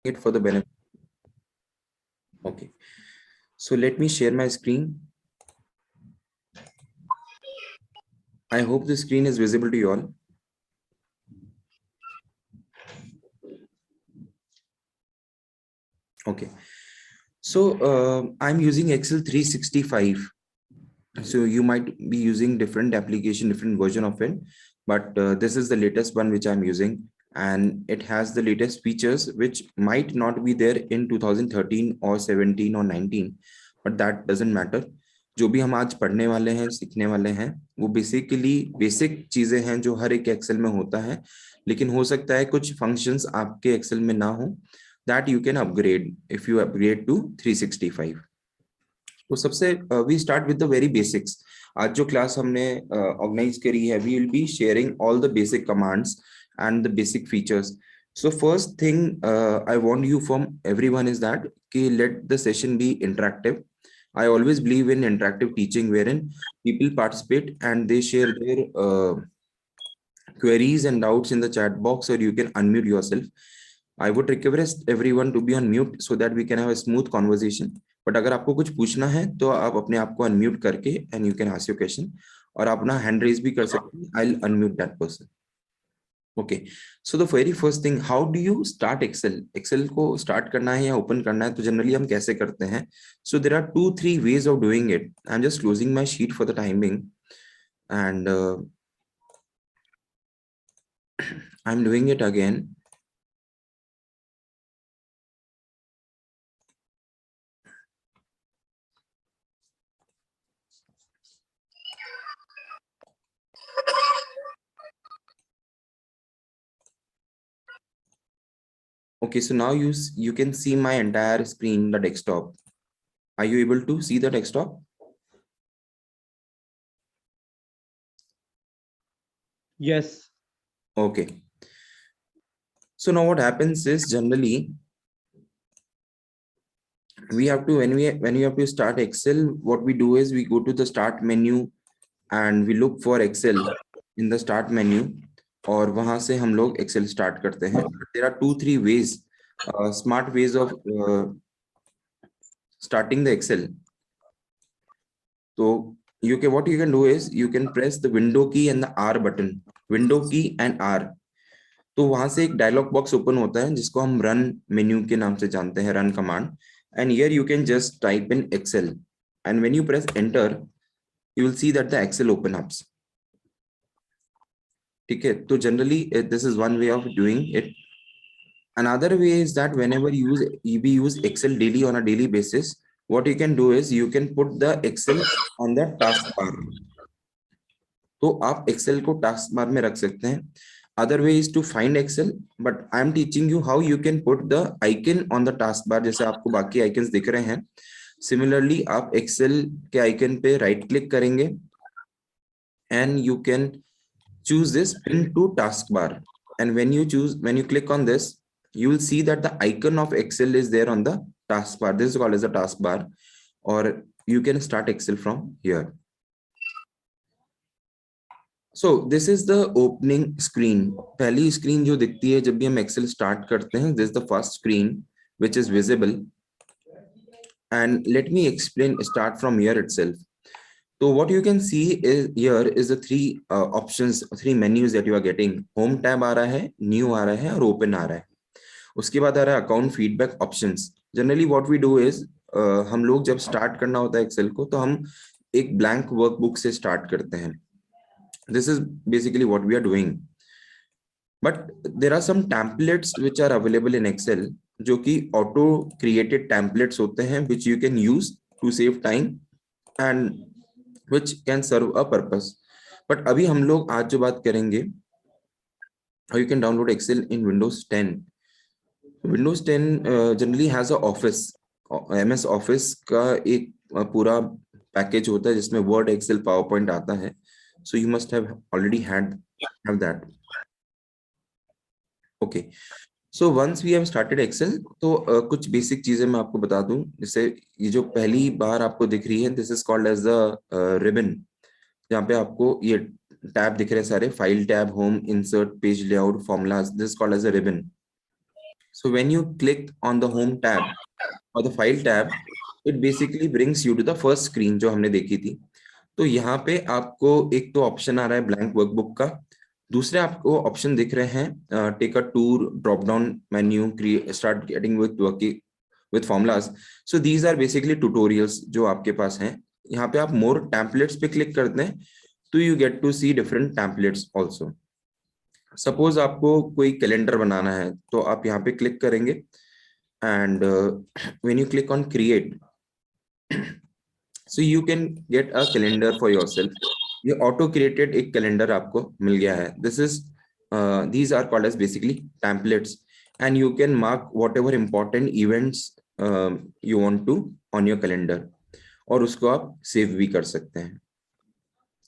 it for the benefit. Okay, so let me share my screen. I hope the screen is visible to you all. Okay, so I'm using Excel 365. So you might be using different application, different version of it, but this is the latest one which I'm using, and it has the latest features which might not be there in 2013 or 17 or 19, but that doesn't matter. जो भी हम आज पढ़ने वाले हैं, सीखने वाले हैं, वो बेसिकली बेसिक चीजें हैं जो हर एक एक्सेल में होता है, लेकिन हो सकता है कुछ फंक्शंस आपके एक्सेल में ना हो, that you can upgrade if you upgrade to 365. तो सबसे we start with the very basics. आज जो क्लास हमने ऑर्गेनाइज करी है, we will be sharing all the basic commands and the basic features. So first thing I want you from everyone is that let the session be interactive. I always believe in interactive teaching wherein people participate and they share their queries and doubts in the chat box, or you can unmute yourself. I would request everyone to be on mute so that we can have a smooth conversation. But अगर आपको कुछ पूछना है तो आप अपने आप को अनम्यूट करके and you can ask your question, और आप अपना हैंड रेज भी कर सकते हैं. I'll unmute that person. Okay, so the very first thing, how do you start Excel? Excel को start करना है या open करना है तो generally हम कैसे करते हैं? So there are 2-3 ways of doing it. I'm just closing my sheet for the time being, and I'm doing it again. Okay, so now you can see my entire screen, the desktop. Are you able to see the desktop? Yes. Okay. So now what happens is generally we have to, when we have to start Excel, what we do is we go to the start menu and we look for Excel in the start menu, और वहां से हम लोग Excel start करते हैं. There are 2-3 ways, smart ways of starting the Excel. So what you can do is you can press the window key and the R button, window key and R. तो वहां से एक dialogue box open होता है जिसको हम run menu के नाम से जानते हैं, run command. And here you can just type in Excel, and when you press enter you will see that the Excel open ups. ठीक है, तो generally this is one way of doing it. Another way is that whenever we use Excel daily on a daily basis, what you can do is you can put the Excel on the taskbar. तो आप Excel को taskbar में रख सकते हैं. Other way is to find Excel, but I am teaching you how you can put the icon on the taskbar. जैसे आपको बाकी icons दिख रहे हैं, similarly आप Excel के icon पे right click करेंगे and you can choose this pin to taskbar. And when you click on this, you will see that the icon of Excel is there on the taskbar. This is called as a taskbar, or you can start Excel from here. So this is the opening screen. पहली screen जो दिखती है जब भी हम Excel start करते हैं, this is the first screen which is visible. And let me start from here itself. So what you can see is here is the three options, three menus that you are getting. Home tab आ रहा है, new आ रहा है और open आ रहा है. उसके बाद आ रहा है account feedback options. Generally what we do is हम लोग जब start करना होता है Excel को तो हम एक blank workbook से start करते हैं. This is basically what we are doing. But there are some templates which are available in Excel जो कि auto created templates होते हैं which you can use to save time and which can serve a purpose. But अभी हम लोग आज जो बात करेंगे, how you can download Excel in Windows 10. Windows 10 generally has a Office, MS Office का एक पूरा पैकेज होता है जिसमें Word, Excel, PowerPoint आता है. So you must have already have that. Okay. So once we have started Excel, तो कुछ बेसिक चीजें मैं आपको बता दूं. जैसे ये जो पहली बार आपको दिख रही है, this is called as the ribbon. जहाँ पे आपको ये टैब दिख रहे हैं सारे, file tab, home, insert, page layout, formulas, this called as a ribbon. So when you click on the home tab or the file tab, it basically brings you to the first screen जो हमने देखी थी. तो यहाँ पे आपको एक तो ऑप्शन आ रहा है ब्लैंक वर्कबुक का, दूसरे आपको ऑप्शन दिख रहे हैं take a tour, drop down menu, start getting with working with formulas. So these are basically tutorials जो आपके पास हैं. यहाँ पे आप मोर टेम्पलेट्स पे क्लिक करते हैं तो you get to see different templates also. Suppose आपको कोई कैलेंडर बनाना है तो आप यहाँ पे क्लिक करेंगे and when you click on create, so you can get a calendar for yourself. ये auto created एक calendar आपको मिल गया है. These are called as basically templates, and you can mark whatever important events you want to on your calendar, और उसको आप save भी कर सकते हैं,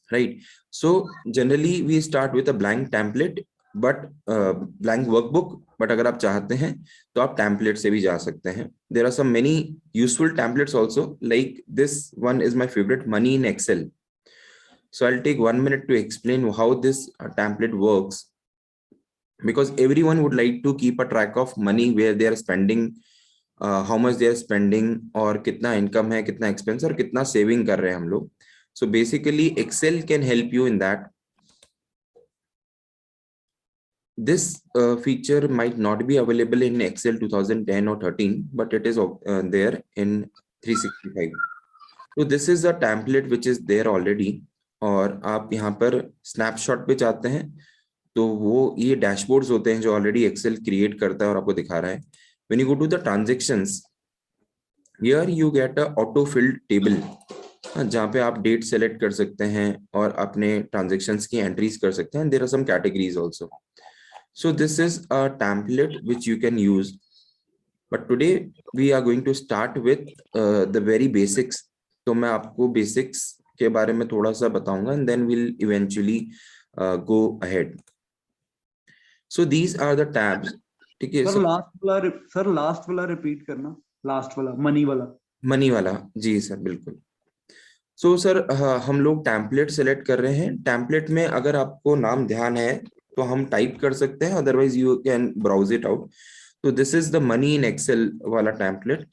right? So generally we start with a blank template, but blank workbook. But अगर आप चाहते हैं तो आप template से भी जा सकते हैं. There are some many useful templates also, like this one is my favorite, Money in Excel. So I'll take 1 minute to explain how this template works, because everyone would like to keep a track of money, where they are spending, how much they are spending, और कितना income है, कितना expense, और कितना saving कर रहे हैं हम लोग. So basically Excel can help you in that. This feature might not be available in Excel 2010 or 13, but it is there in 365. So this is a template which is there already. और आप यहाँ पर snapshot पे जाते हैं तो वो ये dashboards होते हैं जो already Excel create करता है और आपको दिखा रहा है. When you go to the transactions, here you get a auto filled table, जहाँ पे आप डेट सेलेक्ट कर सकते हैं और अपने ट्रांजेक्शन्स की एंट्रीज कर सकते हैं. There are some categories also. So this is a template which you can use, but today we are going to start with the very basics. तो मैं आपको basics के बारे में थोड़ा सा बताऊंगा, and then we'll eventually go ahead. So these are the tabs. ठीक है. सर लास्ट वाला रिपीट करना, लास्ट वाला मनी वाला. जी सर, बिल्कुल. सो सर हम लोग टेम्पलेट सेलेक्ट कर रहे हैं. टेम्पलेट में अगर आपको नाम ध्यान है तो हम टाइप कर सकते हैं, otherwise you can browse it out. तो this is the money in Excel वाला template.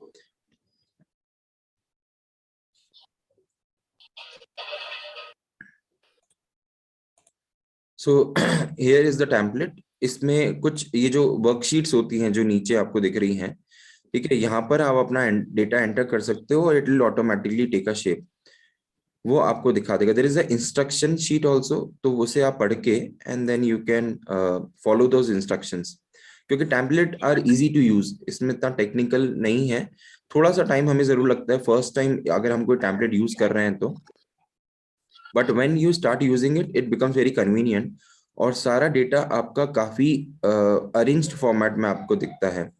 So here is the template. इसमें कुछ ये जो वर्कशीट्स होती हैं जो नीचे आपको दिख रही हैं, ठीक है, यहाँ पर आप अपना डेटा एंटर कर सकते हो और it will automatically take a shape. वो आपको दिखा देगा. There is a instruction sheet also, तो उसे आप पढ़ के and then you can follow those instructions. क्योंकि template are easy to use, इसमें इतना टेक्निकल नहीं है. थोड़ा सा टाइम हमें जरूर लगता है फर्स्ट टाइम अगर हम कोई टेम्पलेट यूज कर रहे हैं तो, but when you start using it, it becomes very convenient. और सारा डेटा आपका काफी अरेंज्ड फॉर्मेट में आपको दिखता है.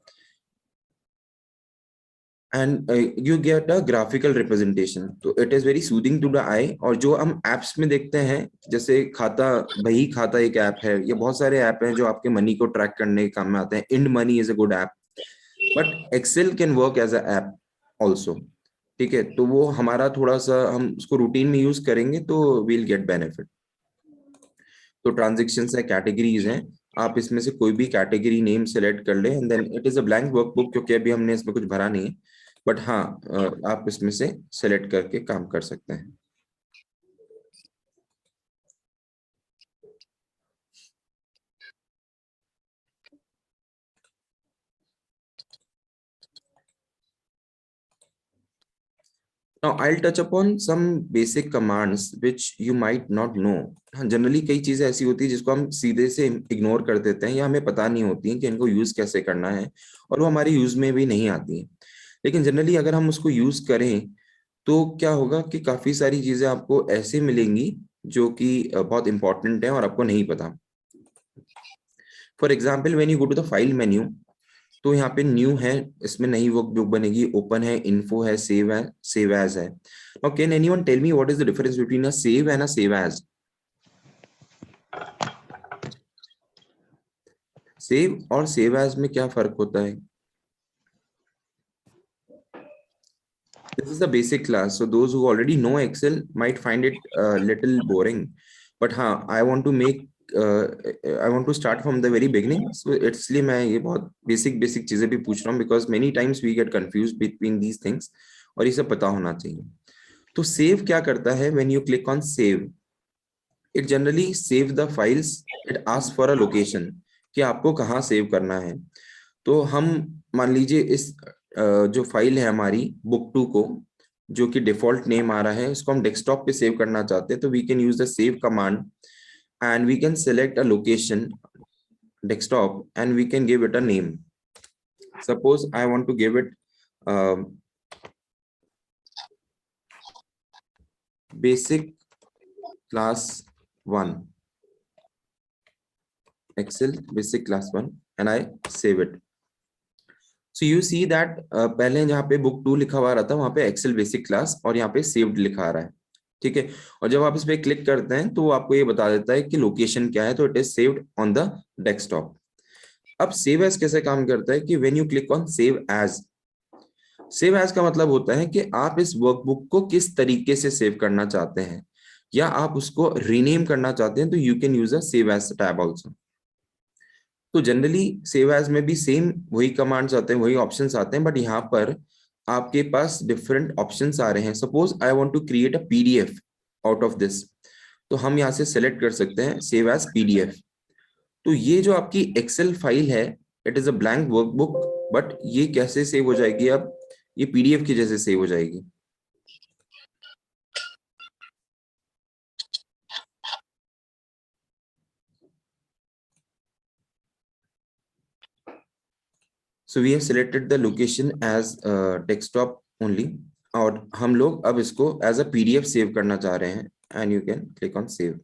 and you get a graphical representation, तो it is very soothing to the eye. और जो हम apps में देखते हैं, जैसे खाता बही खाता एक ऐप है, ये बहुत सारे ऐप हैं जो आपके मनी को ट्रैक करने के काम में आते हैं. Ind money is a good app, but Excel can work as a app also. ठीक है, तो वो हमारा थोड़ा सा हम उसको रूटीन में यूज करेंगे तो वील गेट बेनिफिट. तो ट्रांजेक्शन्स है, कैटेगरीज हैं, आप इसमें से कोई भी कैटेगरी नेम सेलेक्ट कर ले and then it is a blank workbook, क्योंकि अभी हमने इसमें कुछ भरा नहीं है. बट हाँ, आप इसमें से सेलेक्ट करके काम कर सकते हैं. Now I'll touch upon some basic commands which you might not know. Generally कई चीजें ऐसी होती है जिसको हम सीधे से इग्नोर कर देते हैं या हमें पता नहीं होती है कि इनको यूज कैसे करना है, और वो हमारे यूज में भी नहीं आती है. लेकिन जनरली अगर हम उसको यूज करें तो क्या होगा कि काफी सारी चीजें आपको ऐसे मिलेंगी जो कि बहुत इंपॉर्टेंट है और आपको नहीं पता. For example, when you go to the file menu, तो यहाँ पे न्यू है, इसमें नई वर्कबुक बनेगी, ओपन है, इन्फो है, सेव एज है. Now can anyone tell me what is the difference between a save and a save as? Save और सेव एज में क्या फर्क होता है? This is the basic class, so those who already know Excel might find it a little boring. But हाँ, I want to make I want to start from the very beginning, so इसलिए मैं ये बहुत basic basic चीजें भी पूछ रहा हूँ, because many times we get confuse between these things, और ये सब पता होना चाहिए। तो सेव क्या करता है? When you click on save, it generally save the files, it ask for a location कि आपको कहाँ सेव करना है। तो हम मान लीजिए इस जो फाइल है हमारी बुक 2 को, जो कि डिफॉल्ट नेम आ रहा है, उसको हम डेस्कटॉप पे सेव करना चाहते हैं, तो we can use the save command and we can select a location desktop and we can give it a name. Suppose I want to give it basic class 1, Excel basic class 1, and I save it. So you see that पहले जहाँ पे book 2 लिखा हुआ रहता है वहां पे Excel basic class और यहाँ पे saved लिखा आ रहा है, ठीक है। और जब आप इस पे क्लिक करते हैं तो वो आपको ये बता देता है कि लोकेशन क्या है, तो it is saved on the desktop. अब सेव एज कैसे काम करता है कि when you click on save as, save as का मतलब होता है कि आप इस वर्कबुक को किस तरीके से सेव करना चाहते हैं, या आप उसको रीनेम करना चाहते हैं, तो you can use a save as tab also. तो जनरली सेव एज में भी सेम वही कमांड्स आते हैं, वही ऑप्शंस आते हैं, बट यहाँ पर आपके पास डिफरेंट ऑप्शंस आ रहे हैं। Suppose I want to create a PDF out of this, तो हम यहाँ से सेलेक्ट कर सकते हैं सेव एज पीडीएफ। तो ये जो आपकी एक्सेल फाइल है, it is a blank workbook, but ये कैसे सेव हो जाएगी? अब ये पीडीएफ की जैसे सेव हो जाएगी। So we have selected the location as desktop only, और हम लोग अब इसको एज अ पीडीएफ सेव करना चाह रहे हैं, and you can click on save.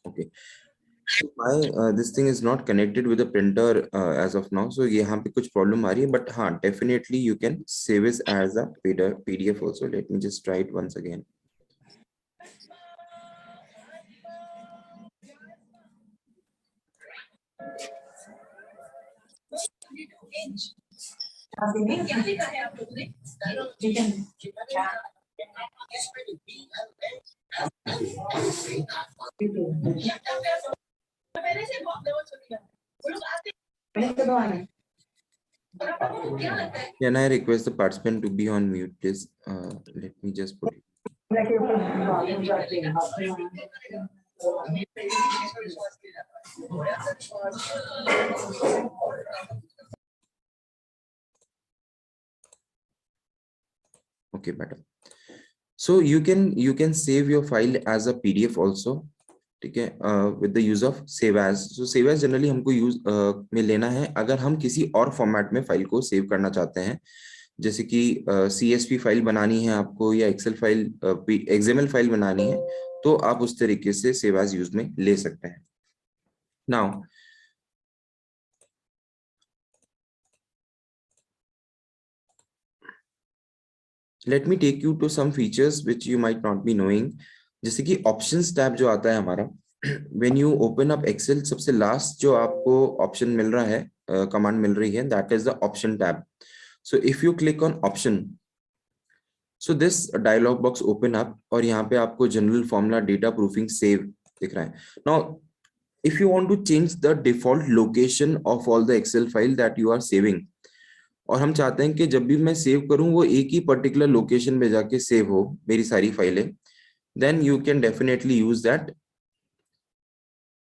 Okay, why this thing is not connected with the printer as of now, so यहाँ पे कुछ प्रॉब्लम आ रही है, बट हाँ definitely you can save it as a PDF also. Let me just try it once again. Can I request the participant to be on mute, please? Let me just put it. Okay, better. So you can save your file as a PDF also, ठीक है, with the use of save as. So save as generally हमको use में लेना है अगर हम किसी और फॉर्मेट में फाइल को सेव करना चाहते हैं, जैसे कि CSV फाइल बनानी है आपको, या एक्सेल फाइल, XML फाइल बनानी है, तो आप उस तरीके से सेव एज यूज में ले सकते हैं। Now let me take you to some features which you might not be knowing, जैसे कि ऑप्शंस टैब जो आता है हमारा, when you open up Excel, सबसे लास्ट जो आपको ऑप्शन मिल रहा है, कमांड मिल रही है, that is the option tab. So if you click on option, so this dialog box open up, और यहाँ पे आपको general formula data proofing save दिख रहा है। Now if you want to change the default location of all the Excel file that you are saving, और हम चाहते हैं कि जब भी मैं सेव करूं वो एक ही पर्टिकुलर लोकेशन में जाके सेव हो मेरी सारी फाइलें, then you can definitely use that.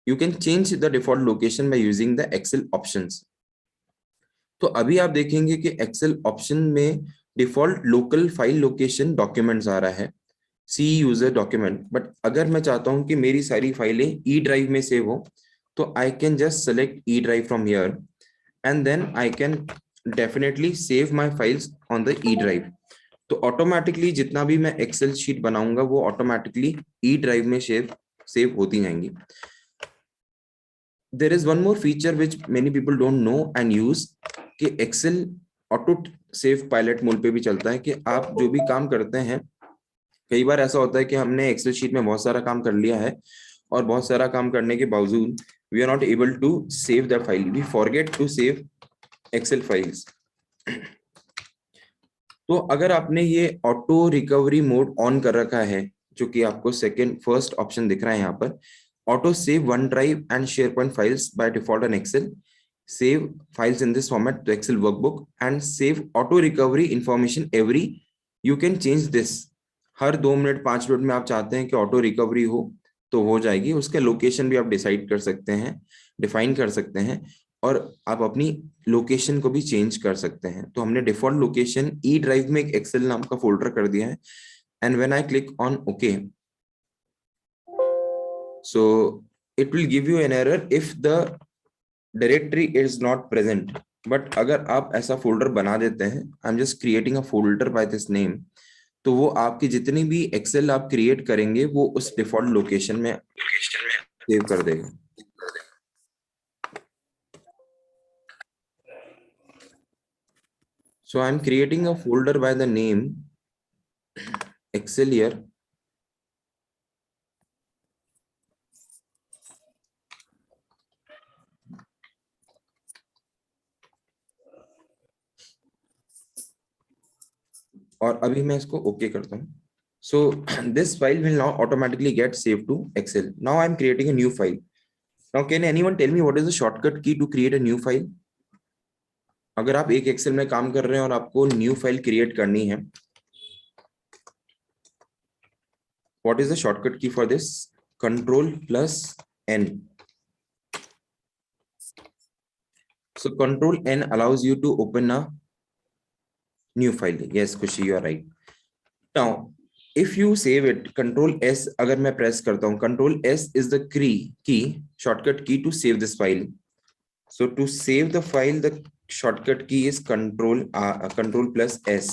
You can change the default location by using the Excel options. तो अभी आप देखेंगे कि Excel ऑप्शन में default local file location documents आ रहा है, सी यूजर डॉक्यूमेंट, बट अगर मैं चाहता हूं कि मेरी सारी फाइलें ई ड्राइव में सेव हो, तो I can just select E drive from here, and then I can definitely save my files on the E drive. तो ऑटोमेटिकली जितना भी मैं एक्सेल शीट बनाऊंगा वो ऑटोमेटिकली ई ड्राइव में सेव होती जाएंगी। There is one more feature which many people don't know and use, कि Excel auto save pilot mode पे भी चलता है, कि आप जो भी काम करते हैं, कई बार ऐसा होता है कि हमने एक्सेल शीट में बहुत सारा काम कर लिया है और बहुत सारा काम करने के बावजूद we are not able to save the file, we forget to save Excel files. तो अगर आपने ये ऑटो रिकवरी मोड ऑन कर रखा है, जो कि आपको फर्स्ट ऑप्शन दिख रहा है यहाँ पर, auto save OneDrive and SharePoint files by default on Excel, save files in this format to Excel workbook and save auto recovery information every, you can change this। Her 2 minute 5 minute में आप चाहते हैं कि auto recovery हो तो हो जाएगी। उसके लोकेशन भी आप डिसाइड कर सकते हैं, डिफाइन कर सकते हैं, और आप अपनी लोकेशन को भी चेंज कर सकते हैं। तो हमने डिफॉल्ट लोकेशन ई ड्राइव में एक एक्सेल नाम का फोल्डर कर दिया है, and when I click on okay, so it will give you an error if the directory is not present. But अगर आप ऐसा फोल्डर बना देते हैं, I M just creating a folder by this name, तो वो आपकी जितनी भी एक्सेल आप क्रिएट करेंगे वो उस डिफॉल्ट लोकेशन में सेव कर देगा। So I'm creating a folder by the name Excel here. और अभी मैं इसको ओके करता हूँ। So this file will now automatically get saved to Excel. Now I'm creating a new file. Now can anyone tell me what is the shortcut key to create a new file? अगर आप एक Excel में काम कर रहे हैं और आपको न्यू फाइल क्रिएट करनी है, what is the shortcut key for this? Control plus N. So Control N allows you to open a new file. Yes, Kushi, you are right. Now, if you save it, Control S अगर मैं press करता हूँ, Control S is the key shortcut key to save this file. So to save the file, the shortcut key is Control plus S.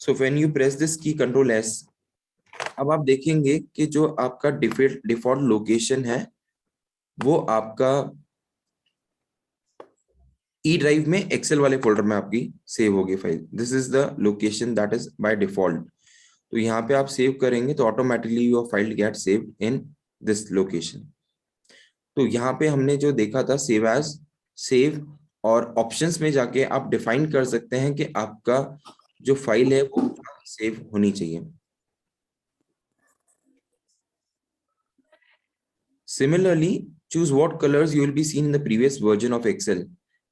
So when you press this key Control S, अब आप देखेंगे कि जो आपका default location है वो आपका ई drive में एक्सेल वाले फोल्डर में आपकी सेव होगी file. This is the location that is by default. तो यहाँ पे आप सेव करेंगे तो automatically your file gate saved in this location. तो यहाँ पे हमने जो देखा था सेव एज, सेव, और ऑप्शंस में जाके आप डिफाइन कर सकते हैं कि आपका जो फाइल है वो सेव होनी चाहिए। Similarly, choose what colors you will be seen in the previous version of Excel.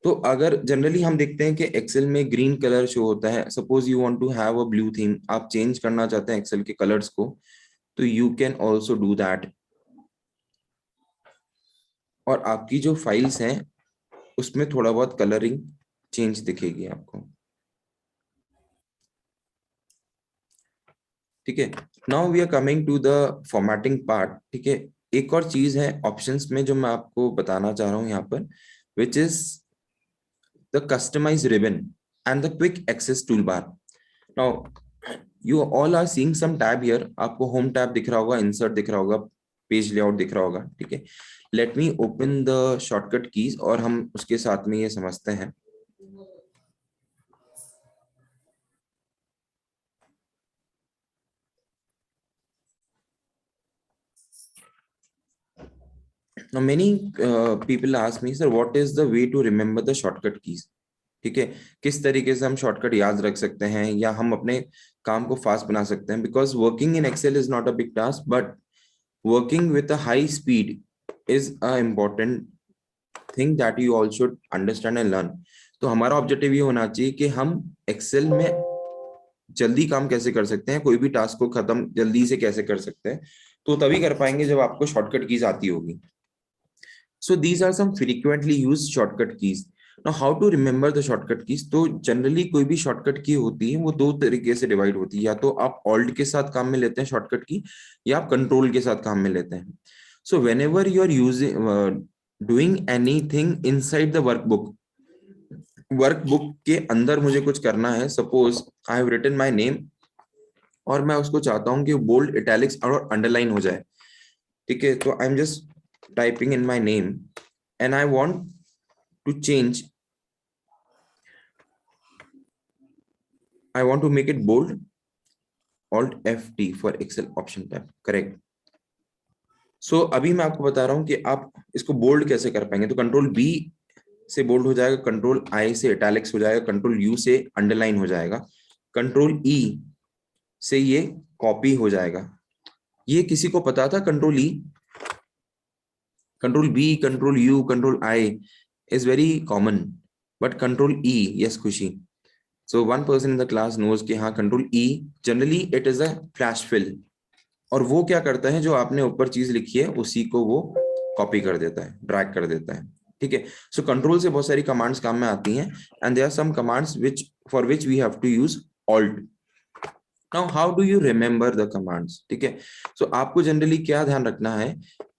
तो अगर जनरली हम देखते हैं कि एक्सेल में ग्रीन कलर शो होता है, suppose you want to have a blue theme, आप चेंज करना चाहते हैं एक्सेल के कलर्स को, तो you can also do that. और आपकी जो फाइल्स हैं उसमें थोड़ा बहुत कलरिंग चेंज दिखेगी आपको। ठीक है, now we are coming to the formatting part. ठीक है, एक और चीज है ऑप्शंस में जो मैं आपको बताना चाह रहा हूं यहाँ पर, which is the customized ribbon and the quick access toolbar. Now you all are seeing some tab here. आपको home tab दिख रहा होगा, insert दिख रहा होगा, पेज लेआउट दिख रहा होगा। ठीक है, let me open the shortcut keys और हम उसके साथ में ये समझते हैं। Now many people ask me, sir, what is the way to remember the shortcut keys? ठीक है, किस तरीके से हम शॉर्टकट याद रख सकते हैं या हम अपने काम को फास्ट बना सकते हैं? Because working in Excel is not a big task, but working with a high speed is a important thing that you all should understand and learn. तो हमारा ऑब्जेक्टिव ये होना चाहिए कि हम एक्सेल में जल्दी काम कैसे कर सकते हैं, कोई भी टास्क को खत्म जल्दी से कैसे कर सकते हैं, तो तभी कर पाएंगे जब आपको शॉर्टकट कीज आती होगी। So these are some frequently used shortcut keys. Now how to remember the shortcut keys? तो जनरली कोई भी शॉर्टकट की होती है वो दो तरीके से डिवाइड होती है, या तो आप ऑल्ट के साथ काम में लेते हैं शॉर्टकट की, या आप कंट्रोल के साथ काम में लेते हैं। So whenever you are using doing anything inside the workbook के अंदर मुझे कुछ करना है, suppose I have written my name और मैं उसको चाहता हूं कि बोल्ड, इटैलिक्स और अंडरलाइन हो जाए। ठीक है, तो I am just typing in my name and I want to change, I want to make it bold, Alt FT for Excel option tab, correct? सो अभी मैं आपको बता रहा हूं कि आप इसको बोल्ड कैसे कर पाएंगे। तो कंट्रोल बी से बोल्ड हो जाएगा, कंट्रोल आई से इटैलिक्स हो जाएगा, कंट्रोल यू से अंडरलाइन हो जाएगा, कंट्रोल ई से ये कॉपी हो जाएगा। ये किसी को पता था? Control E, control B, control U, control I is very common, but control E, yes खुशी, so one person in the class knows कि हाँ control E generally it is a flash fill, और वो क्या करता है, जो आपने ऊपर चीज लिखी है उसी को वो कॉपी कर देता है, ड्रैग कर देता है। ठीक है, सो कंट्रोल से बहुत सारी कमांड्स काम में आती हैं, and there are some commands which for which we have to use alt. Now how do you remember the commands? ठीक है, सो आपको जनरली क्या ध्यान रखना है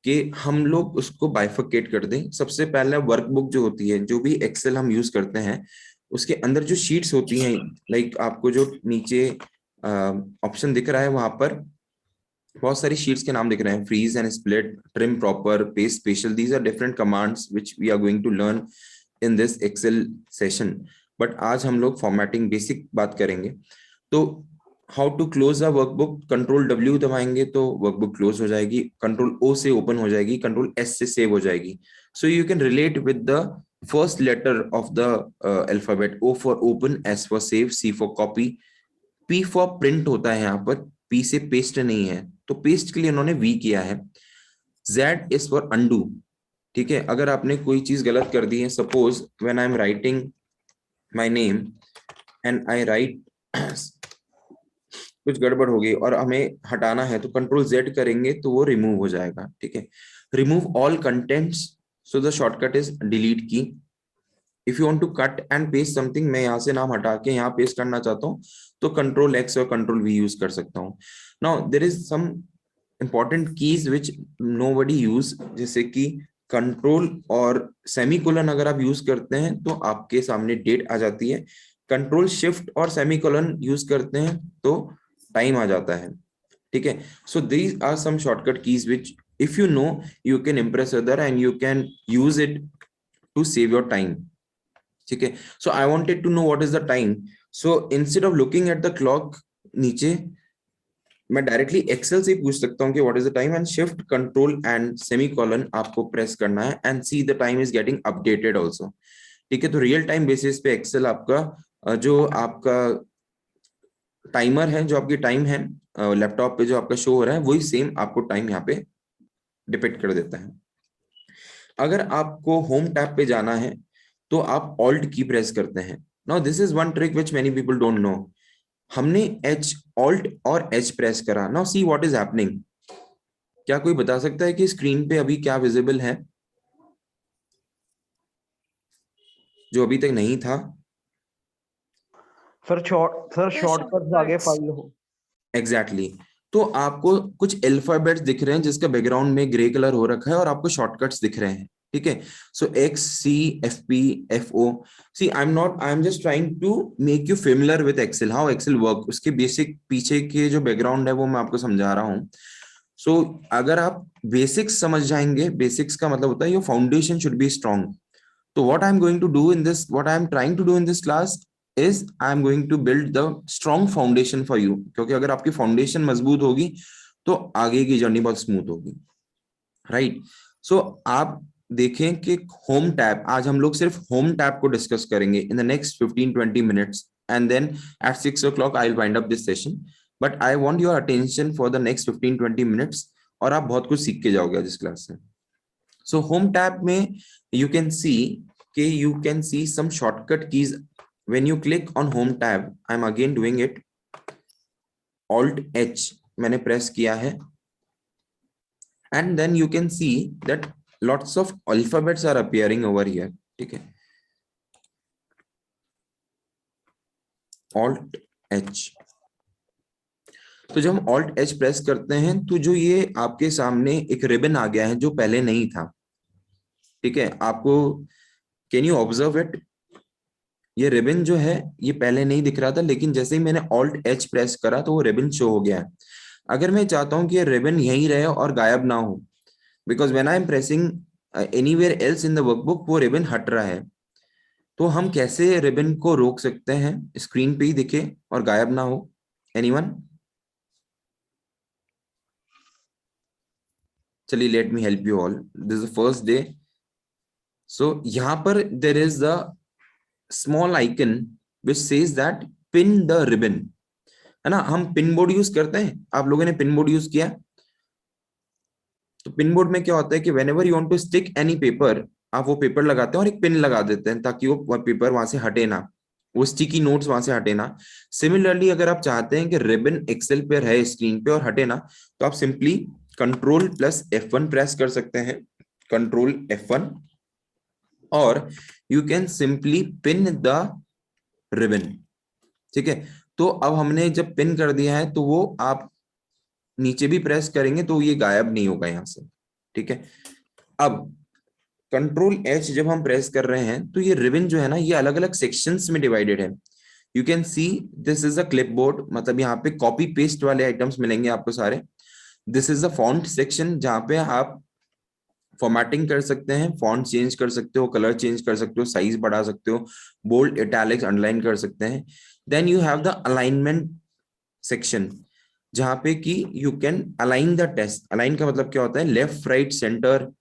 कि हम लोग उसको बाइफरकेट कर दें। सबसे पहले वर्कबुक जो होती है, जो भी एक्सेल हम यूज करते हैं, उसके अंदर जो शीट्स होती हैं, लाइक आपको जो नीचे ऑप्शन दिख रहा है वहां पर बहुत सारी शीट्स के नाम दिख रहे हैं, freeze and split, trim proper, paste special, these are different commands which we are going to learn in this Excel session. But आज हम लोग फॉर्मेटिंग बेसिक बात करेंगे। तो how to close a workbook, control W दबाएंगे तो workbook close हो जाएगी, कंट्रोल ओ से ओपन हो जाएगी, कंट्रोल एस से सेव हो जाएगी। So you can relate with the first letter of the alphabet, O for open, S for save, C for copy, P for print होता है यहाँ पर, पी से पेस्ट नहीं है तो पेस्ट के लिए उन्होंने वी किया है, जेड इज फॉर अंडू। ठीक है, अगर आपने कोई चीज गलत कर दी है, suppose when I am writing my name and I right कुछ गड़बड़ हो गई और हमें हटाना है, तो कंट्रोल जेड करेंगे तो वो रिमूव हो जाएगा। ठीक है, remove all contents, so the shortcut is delete key. If you want to cut and paste something, मैं यहाँ से नाम हटा के यहाँ पेस्ट करना चाहता हूँ तो कंट्रोल एक्स और कंट्रोल वी यूज कर सकता हूँ। Now there is some important keys which nobody use, जैसे कि कंट्रोल और सेमीकोलन अगर आप यूज करते हैं तो आपके सामने डेट आ जाती है, कंट्रोल शिफ्ट और सेमीकोलन यूज करते हैं तो टाइम आ जाता है। ठीक है, so these are some shortcut keys which if you know you can impress other and you can use it to save your time. ठीक है, so I wanted to know what is the time, so instead of looking at the clock नीचे मैं directly Excel से ही पूछ सकता हूँ कि what is the time, and shift control and semicolon आपको प्रेस करना है and see the time is getting updated also. ठीक है, तो रियल टाइम बेसिस पे एक्सेल आपका जो आपका टाइमर है, जो आपकी टाइम है लैपटॉप पे जो आपका शो हो रहा है, वही सेम आपको टाइम यहाँ पे डिपेक्ट कर देता है। अगर आपको होम टैब पे जाना है तो आप ऑल्ट की प्रेस करते हैं। Now this is one trick which many people don't no. हमने एच, ऑल्ट और एच प्रेस करा, now see what is happening. क्या कोई बता सकता है कि स्क्रीन पे अभी क्या विजिबल है जो अभी तक नहीं था? सर शॉर्टकट आगे फाइल हो। Exactly exactly. तो आपको कुछ अल्फाबेट्स दिख रहे हैं जिसका बैकग्राउंड में ग्रे कलर हो रखा है और आपको शॉर्टकट्स दिख रहे हैं। ठीक है, so X, C, F P, F O, C I am just trying to make you familiar with Excel, how Excel work, उसके बेसिक पीछे के जो बैकग्राउंड है वो मैं आपको समझा रहा हूँ। सो अगर आप बेसिक्स समझ जाएंगे, बेसिक्स का मतलब होता है your foundation should be strong. तो what I'm going to do in this, what I'm trying to do in this class is I'm going to build the strong foundation for you, क्योंकि अगर आपकी foundation मजबूत होगी तो आगे की journey बहुत स्मूथ होगी। राइट, सो आप देखें कि होम टैब, आज हम लोग सिर्फ होम टैब को डिस्कस करेंगे in the next 15-20 minutes, and then at 6 o'clock I will wind up this session, but I want your attention for the next 15-20 minutes, और आप बहुत कुछ सीख के जाओगे इस क्लास से। So home tab में you can see some shortcut keys. When you click on home tab, I'm again doing it. Alt H मैंने press किया है, and then you can see that lots of alphabets are appearing over here. ठीक है, Alt H। तो जब हम Alt H press करते हैं तो जो ये आपके सामने एक रिबन आ गया है जो पहले नहीं था। ठीक है, आपको कैन यू ऑब्जर्व इट? ये रिबन जो है ये पहले नहीं दिख रहा था, लेकिन जैसे ही मैंने ऑल्ट एच प्रेस करा तो वो रिबन शो हो गया है। अगर मैं चाहता हूं कि ये रिबन यहीं रहे और गायब ना हो, because when I am pressing anywhere else in the workbook वो रिबन हट रहा है, तो हम कैसे रिबन को रोक सकते हैं स्क्रीन पे ही दिखे और गायब ना हो? एनीवन? चलिए let me help you all, this is the first day. So यहाँ पर there is the small icon which says that pin the ribbon, है ना. हम पिन बोर्ड यूज करते हैं, आप लोगों ने पिन बोर्ड यूज किया. तो पिन बोर्ड में क्या होता है कि whenever you want to stick any paper, आप वो पेपर लगाते हैं और एक पिन लगा देते हैं ताकि वो पेपर वहां से हटे ना, वो स्टिकी नोट्स वहां से हटे ना. सिमिलरली अगर आप चाहते हैं कि रिबन एक्सेल पे रहे स्क्रीन पे और हटे ना, तो आप simply control plus F1 press कर सकते हैं, कंट्रोल F1, और you can simply pin the ribbon. ठीक है, तो अब हमने जब पिन कर दिया है तो वो आप नीचे भी प्रेस करेंगे तो ये गायब नहीं होगा यहां से. ठीक है, अब कंट्रोल H जब हम प्रेस कर रहे हैं तो ये रिबन जो है ना, ये अलग अलग सेक्शंस में डिवाइडेड है. You can see this is a clipboard, मतलब यहाँ पे कॉपी पेस्ट वाले आइटम्स मिलेंगे आपको सारे. This is a font section जहाँ पे आप फॉर्मेटिंग कर सकते हैं, फॉन्ट चेंज कर सकते हो, कलर चेंज कर सकते हो, साइज बढ़ा सकते हो, बोल्ड इटैलिक्स अंडरलाइन कर सकते हैं. Then you have the alignment section जहां पे कि you can align the text. Align का मतलब क्या होता है, left right centre,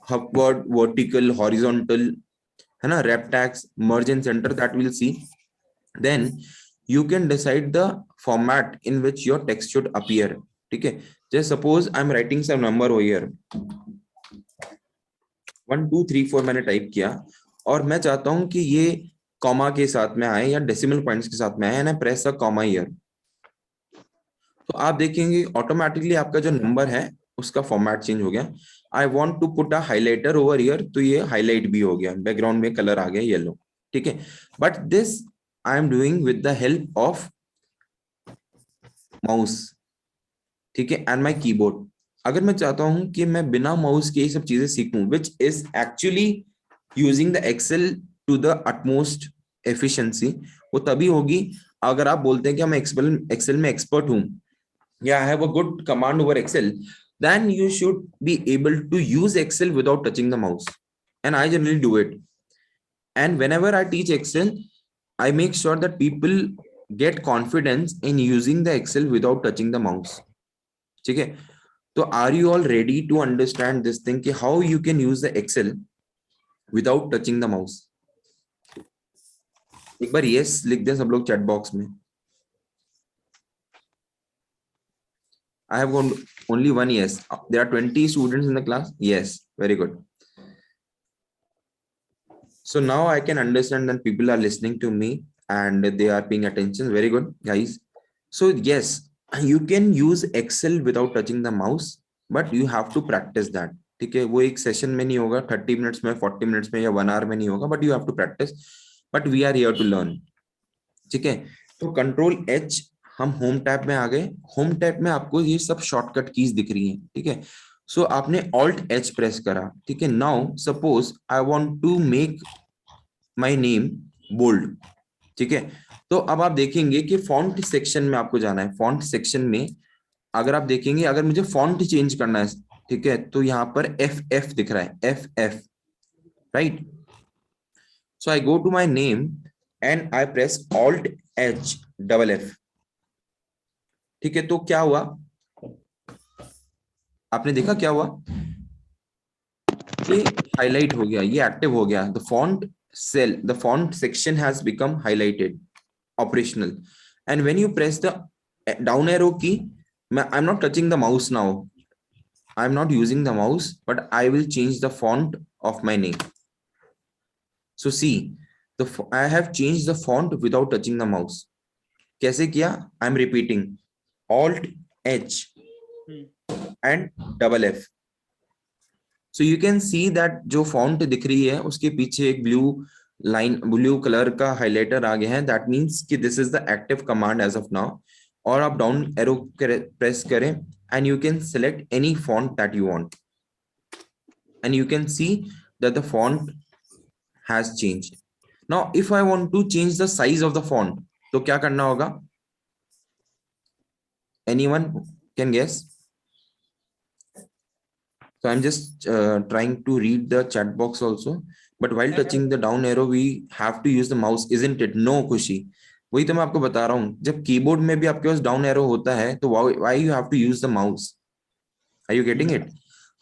upward, vertical, horizontal, है ना, wrap text, merge in centre, that will see. Then you can decide the format in which your text should appear. ठीक है, just suppose I'm writing some number over here, 1 2 3 4 मैंने type किया और मैं चाहता हूं कि ये कॉमा के साथ में आए या डेसिमल पॉइंट्स के साथ में आए, and press a comma here. तो आप देखेंगे ऑटोमेटिकली आपका जो नंबर है उसका फॉर्मेट चेंज हो गया. I want to put a highlighter over here, तो ये हाईलाइट भी हो गया, बैकग्राउंड में कलर आ गया येलो. ठीक है, but this I am doing with the help of mouse. ठीक है, एंड माई कीबोर्ड. अगर मैं चाहता हूं कि मैं बिना माउस के ये सब चीजें सीखूं, which is actually using the Excel to the utmost efficiency, वो तभी होगी अगर आप बोलते हैं कि मैं एक्सेल में एक्सपर्ट हूं, yeah, I have a good command over Excel, then you should be able to use Excel without touching the mouse. And I generally do it. And whenever I teach Excel, I make sure that people get confidence in using the Excel without touching the mouse. ठीक है, तो are you all ready to understand this thing कि how you can use the Excel without touching the mouse? एक बार yes लिख दें सब लोग chat box में. I have got only one yes. There are 20 students in the class. Yes, very good. So now I can understand that people are listening to me and they are paying attention. Very good, guys. So yes, you can use Excel without touching the mouse, but you have to practice that. ठीक है, वो एक session में नहीं होगा, 30 minutes में, 40 minutes में या 1 आवर में नहीं होगा, but you have to practice. But we are here to learn. ठीक है, तो कंट्रोल H, हम होम टैब में आ गए. होम टैब में आपको ये सब शॉर्टकट कीज दिख रही हैं. ठीक है, सो आपने Alt H प्रेस करा. ठीक है, now suppose I want to make my name bold. ठीक है, तो अब आप देखेंगे कि फॉन्ट सेक्शन में आपको जाना है. फॉन्ट सेक्शन में अगर आप देखेंगे, अगर मुझे फॉन्ट चेंज करना है, ठीक है, तो यहाँ पर FF दिख रहा है, FF, right. So I go to my name and I press Alt H double F. ठीक है, तो क्या हुआ, आपने देखा क्या हुआ, ये हाईलाइट हो गया, ये एक्टिव हो गया. The font cell, the font section has become highlighted, operational. And when you press the down arrow key, I am not touching the mouse now, I am not using the mouse, but I will change the font of my name. So see, I have change the font without touching the mouse. कैसे किया, I am repeating Alt H and double F. So you can see that जो font दिख रही है उसके पीछे एक blue line, blue colour का हाइलाइटर आ गया है. दैट मीन्स कि this is the active command as of now. और आप डाउन एरो प्रेस करें and you can select any font that you want, and you can see that the font has changed. Now if I want to change the size of the font, तो क्या करना होगा, anyone can guess? So I'm just trying to read the chat box also, but while touching the down arrow we have to use the mouse, isn't it? No खुशी, वही तो मैं आपको बता रहा हूँ, जब कीबोर्ड में भी आपके पास डाउन एरो होता है तो why you have to use the mouse? Are you getting it?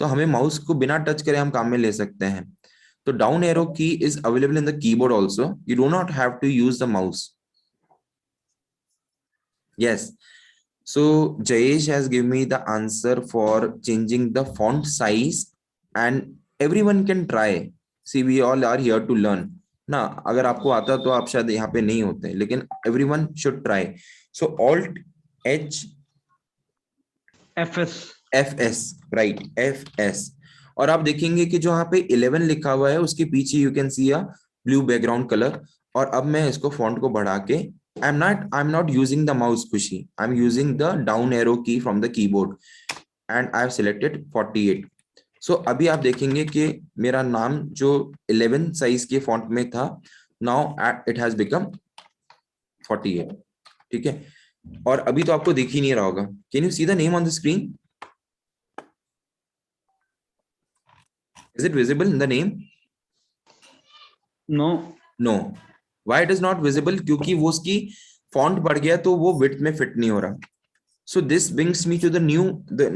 तो हमें माउस को बिना टच करे हम काम में ले सकते हैं। तो down arrow key is available in the keyboard also, you do not have to use the mouse. Yes, so Jayesh has given me the answer for changing the font size, and everyone can try. See, we all are here to learn ना। अगर आपको आता तो आप शायद यहाँ पे नहीं होते, लेकिन everyone should try. So Alt H FS FS, right, FS। और आप देखेंगे कि जो यहाँ पे 11 लिखा हुआ है उसके पीछे you can C a blue background colour. और अब मैं इसको फॉन्ट को बढ़ा के, I'm not using the mouse Kushi, I'm using the down arrow key from the keyboard and I've selected 48। So अभी आप देखेंगे कि मेरा नाम जो 11 साइज के फॉन्ट में था, now it has become 48। ठीक है, और अभी तो आपको दिख ही नहीं रहा होगा। Can you see the name on the screen? Is it visible in the name? No. No. Why it is not visible? क्योंकि वो उसकी फॉन्ट बढ़ गया तो वो विड्थ में फिट नहीं हो रहा। So this brings me to the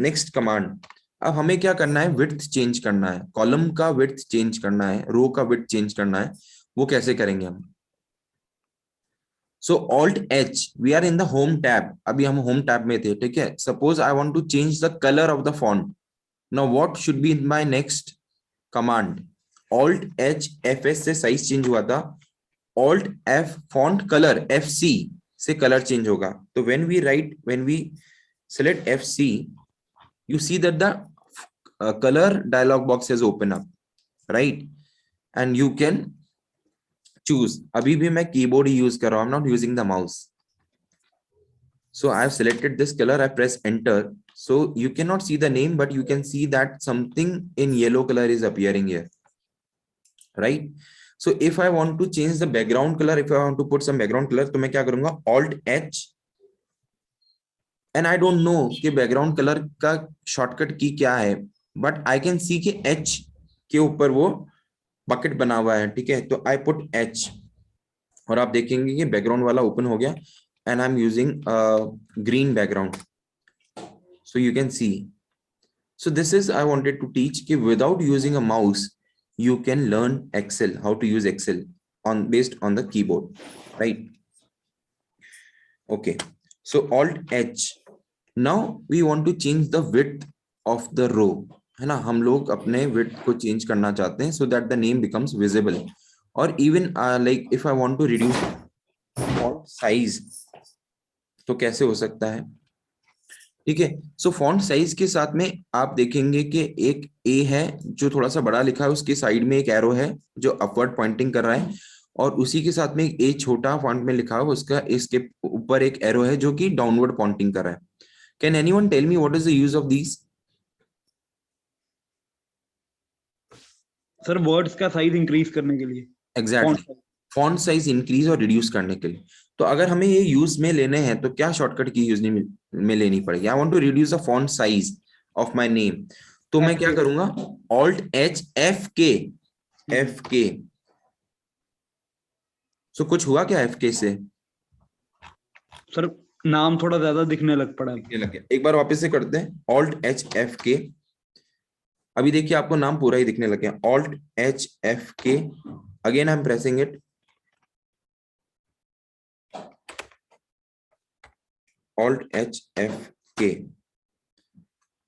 next command। अब हमें क्या करना है, विड्थ चेंज करना है, कॉलम का विड्थ चेंज करना है, रो का विड्थ चेंज करना है। वो कैसे करेंगे हम? So Alt H, we are in the home tab। अभी हम होम टैब में थे, ठीक है। Suppose I want to change the color of the font। Now what should be in my next command? Alt H FS से size change हुआ था, Alt F font color FC से कलर चेंज होगा। तो when we select FC, you see that the color dialog box has opened up, right? And you can choose। अभी भी मैं keyboard ही use कर रहा हूं, I'm not using the mouse। So I have selected this color, I press enter। So you cannot see the name, but you can see that something in yellow color is appearing here, right? So if I want to change the background color, if I want to put some background color, तो मैं क्या करूंगा, Alt H। And I don't know कि background color का shortcut की क्या है, but I can see कि H के ऊपर वो बकेट बना हुआ है, ठीक है। तो I put H और आप देखेंगे कि बैकग्राउंड वाला ओपन हो गया, and I'm using green background, so you can see। So this is I wanted to teach कि without using a mouse you can learn Excel, how to use Excel based on the keyboard, right? Okay, so Alt H। Now we want to change the width of the row, है ना। हम लोग अपने width को change करना चाहते हैं so that the name becomes visible। और even like if I want to reduce font size, तो कैसे हो सकता है, ठीक है। सो फॉन्ट साइज के साथ में आप देखेंगे कि एक ए है जो थोड़ा सा बड़ा लिखा है, उसके साइड में एक एरो है जो अपवर्ड पॉइंटिंग कर रहा है, और उसी के साथ में एक ए छोटा फॉन्ट में लिखा है, उसका इसके ऊपर एक एरो है जो कि डाउनवर्ड पॉइंटिंग कर रहा है। Can anyone tell me what is the use of these? Sir words का साइज इंक्रीज करने के लिए। एग्जैक्टली, फॉन्ट साइज इंक्रीज और रिड्यूस करने के लिए। तो अगर हमें ये यूज में लेने हैं तो क्या शॉर्टकट की यूज में लेनी पड़ेगी? I want to reduce the font size of my name, तो मैं क्या करूंगा, Alt H F K। सो कुछ हुआ क्या F K से? सर नाम थोड़ा ज्यादा दिखने लग पड़ा। एक बार वापस से करते हैं, Alt H F K। अभी देखिए आपको नाम पूरा ही दिखने लगे, Alt H F K। Again I am pressing it, Alt H F K।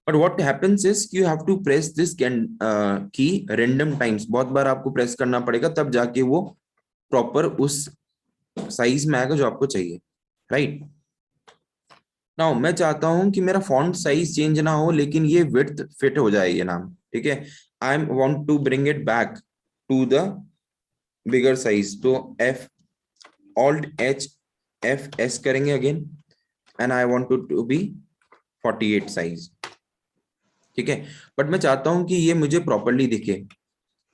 But what happens is you have to press this key random times। बहुत बार आपको प्रेस करना पड़ेगा तब जाके वो प्रॉपर उस साइज में आएगा जो आपको चाहिए, राइट। नाउ मैं चाहता हूं कि मेरा फॉन्ट साइज चेंज ना हो लेकिन ये विड्थ फिट हो जाए ये नाम, ठीक है। I want to bring it back to the bigger size. तो Alt H F S करेंगे again, and I want to be 48 size, ठीक है। बट मैं चाहता हूं कि ये मुझे प्रॉपर्ली दिखे,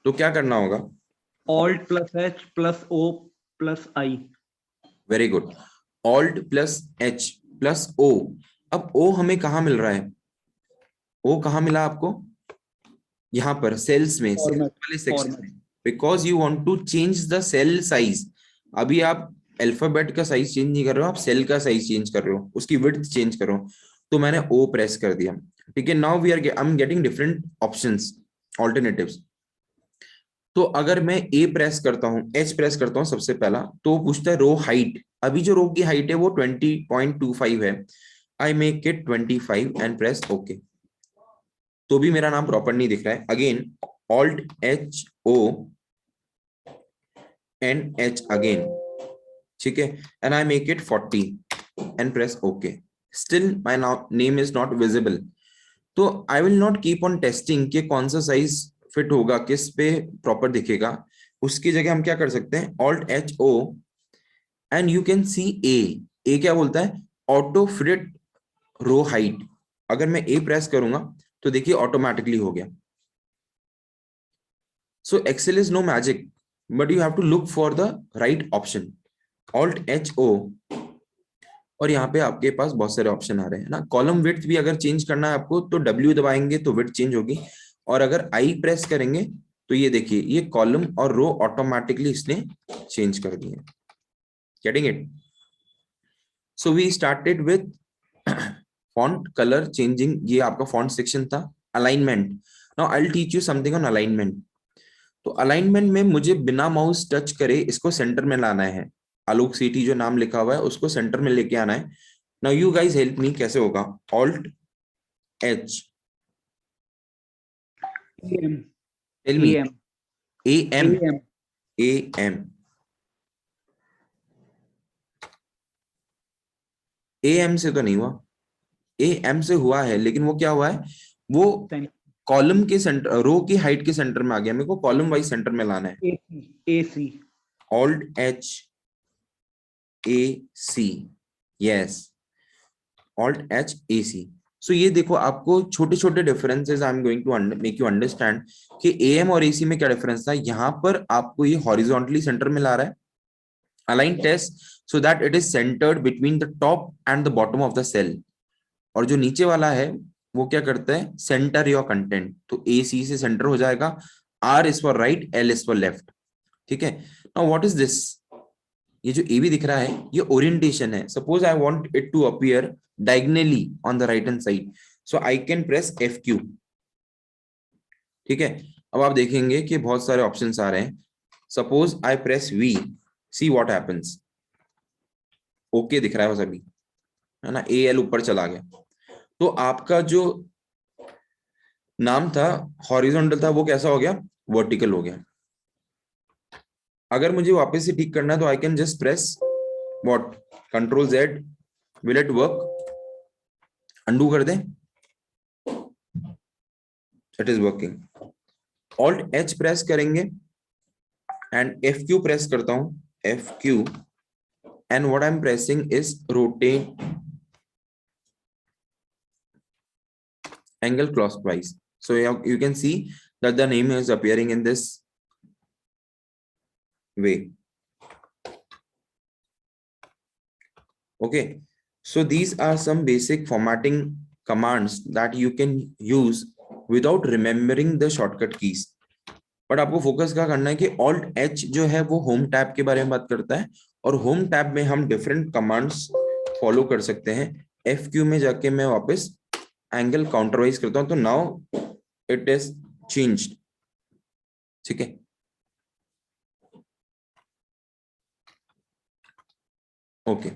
तो क्या करना होगा? Alt plus H plus O plus I। Very good, Alt plus H plus O। अब O हमें कहाँ मिल रहा है? O कहाँ मिला आपको? यहाँ पर सेल्स में, सेल्स वाले सेक्शन में, because you want to change the cell size. अभी आप अल्फाबेट का साइज चेंज नहीं कर रहे हो, आप सेल का साइज चेंज कर रहे हो, उसकी विड्थ चेंज कर रहे हो। तो मैंने O प्रेस कर दिया। ठीक है, now we are I am getting different options, alternatives. तो अगर मैं ए प्रेस करता हूं, एच प्रेस करता हूं सबसे पहला, तो पूछता है रो हाइट। अभी जो रो की हाइट है वो 20.25 है, I make it 25 and press okay. तो भी मेरा नाम प्रॉपर नहीं दिख रहा है। Again alt H O and H again, ठीक है, and I make it 40 and press okay, still my name is not visible. तो I will not keep on testing कि कौन सा साइज फिट होगा, किस पे प्रॉपर दिखेगा। उसकी जगह हम क्या कर सकते हैं, alt H O and you can see A क्या बोलता है, ऑटो फिट रो हाइट। अगर मैं ए प्रेस करूंगा तो देखिए ऑटोमेटिकली हो गया। So Excel is no magic, but you have to look for the right option, alt H O. और यहाँ पे आपके पास बहुत सारे ऑप्शन आ रहे हैं ना। कॉलम विड्थ भी अगर चेंज करना है आपको तो W दबाएंगे तो विड्थ चेंज होगी, और अगर आई प्रेस करेंगे तो ये देखिए ये कॉलम और रो ऑटोमेटिकली इसने चेंज कर दिए। Getting it? So we started with font colour changing, ये आपका फॉन्ट सेक्शन था। Alignment, now I will teach you something on alignment. तो अलाइनमेंट में मुझे बिना माउस टच करे इसको सेंटर में लाना है। आलोक सीटी जो नाम लिखा हुआ है उसको सेंटर में लेके आना है। Now you guys help me, कैसे होगा, alt H, AM, tell me, AM, A M, AM, A M, A M से तो नहीं हुआ, ए एम से हुआ है, लेकिन वो क्या हुआ है, वो कॉलम के सेंटर, रो की हाइट के सेंटर में आ गया। मेरे को कॉलम वाइज सेंटर में लाना है। AC, alt H A C, yes, alt H A C. So ये देखो आपको छोटे छोटे differences I am going to make you understand कि ए एम और ए सी में क्या डिफरेंस था। यहाँ पर आपको ये हॉरिजॉन्टली सेंटर में ला रहा है, align text so that it is centred between the top and the bottom of the cell. और जो नीचे वाला है वो क्या करता है, सेंटर योर कंटेंट। तो ए सी से सेंटर हो जाएगा, R is for right, L is for left, ठीक है। नाउ व्हाट इज दिस, ये जो ए बी दिख रहा है ये ओरिएंटेशन है। Suppose I want it to appear diagonally on the right hand side, so I can press F Q, ठीक है। अब आप देखेंगे कि बहुत सारे ऑप्शंस आ रहे हैं। Suppose I press V, see what happens, okay दिख रहा है बस अभी, है ना, ए एल ऊपर चला गया। तो आपका जो नाम था हॉरिजॉन्टल था वो कैसा हो गया, वर्टिकल हो गया। अगर मुझे वापस से ठीक करना है तो I can just press what, control Z, will it work, undo कर दें, it is working. Alt H press करेंगे एंड एफ क्यू प्रेस करता हूं, F Q, and what I am pressing is rotate angle clockwise. So you can see that the name is appearing in this way. Okay, so these are some basic formatting commands that you can use without remembering the shortcut keys. But आपको focus क्या करना है कि alt H जो है वो home tab के बारे में बात करता है, और होम टैब में हम डिफरेंट कमांड्स फॉलो कर सकते हैं। एफ क्यू में जाके मैं वापस एंगल काउंटरवाइज करता हूं, तो नाउ इट इज चेंज्ड, ठीक है। Okay,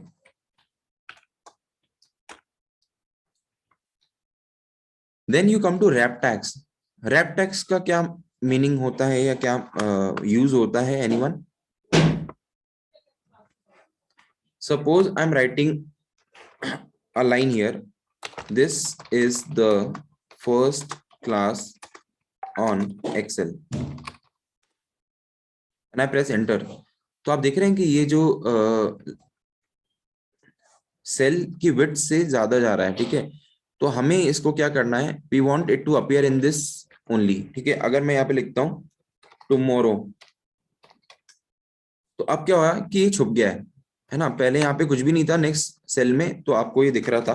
then you come to wrap tags. Wrap tags का क्या मीनिंग होता है या क्या यूज होता है, anyone? Suppose I am writing a line here, this is the first class on Excel and I press enter। तो आप देख रहे हैं कि ये जो सेल की विड्थ से ज्यादा जा रहा है, ठीक है। तो हमें इसको क्या करना है, we want it to appear in this only, ठीक है। अगर मैं यहाँ पे लिखता हूं टुमारो, तो अब क्या हुआ कि ये छुप गया है ना। पहले यहाँ पे कुछ भी नहीं था नेक्स्ट सेल में, तो आपको ये दिख रहा था,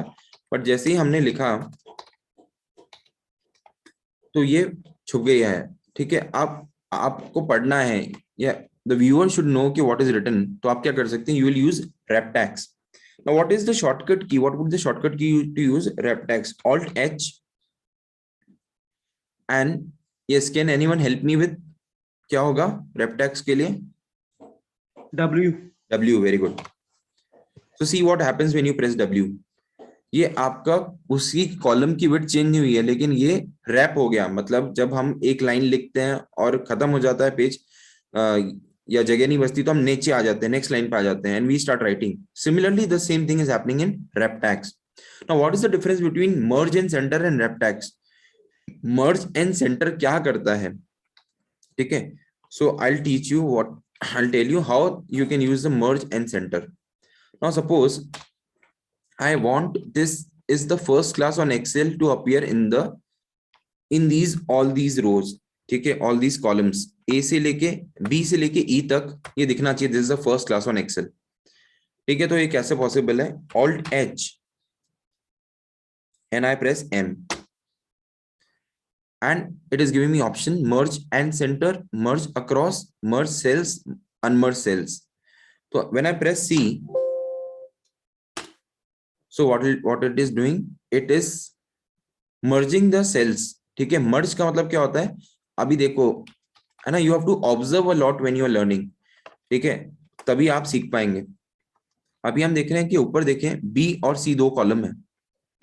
बट जैसे ही हमने लिखा तो ये छुप गया है, ठीक है। आप आपको पढ़ना है या द व्यूअर शुड नो कि व्हाट इज रिटन, तो आप क्या कर सकते हैं, you will use rep tags। Now what is the shortcut key, what would the shortcut key to use rep tags? Alt H and yes, can anyone help me with, क्या होगा wrap tags के लिए? W. W, very good. So see what happens when you press W. ये आपका उसी column की width change नहीं हुई है, लेकिन ये रैप हो गया. मतलब जब हम एक लाइन लिखते हैं और खत्म हो जाता है पेज, या जगह नहीं बचती, तो हम नीचे आ जाते हैं, नेक्स्ट लाइन पे आ जाते हैं, and we start writing. Similarly the same thing is happening in wrap text. Now what is the difference between merge and centre and wrap text? Merge and centre क्या करता है, ठीक है? So I will teach you what, I will tell you how you can use the merge and centre. Now suppose I want this is the first class on Excel to appear in these all these rows, ठीक है? all these columns A से लेके B से लेके E तक ये दिखना चाहिए. this is the first class on Excel, ठीक है? तो ये कैसे पॉसिबल है? Alt H and I press M and it is giving me option merge and center, merge across, merge cells, unmerge cells. So when I press C, so what it is doing, it is merging the cells, ठीक है? merge का मतलब क्या होता है? अभी देखो, है ना, you have to observe a lot when you are learning, ठीक है? तभी आप सीख पाएंगे. अभी हम देख रहे हैं कि ऊपर देखें B और C दो कॉलम है,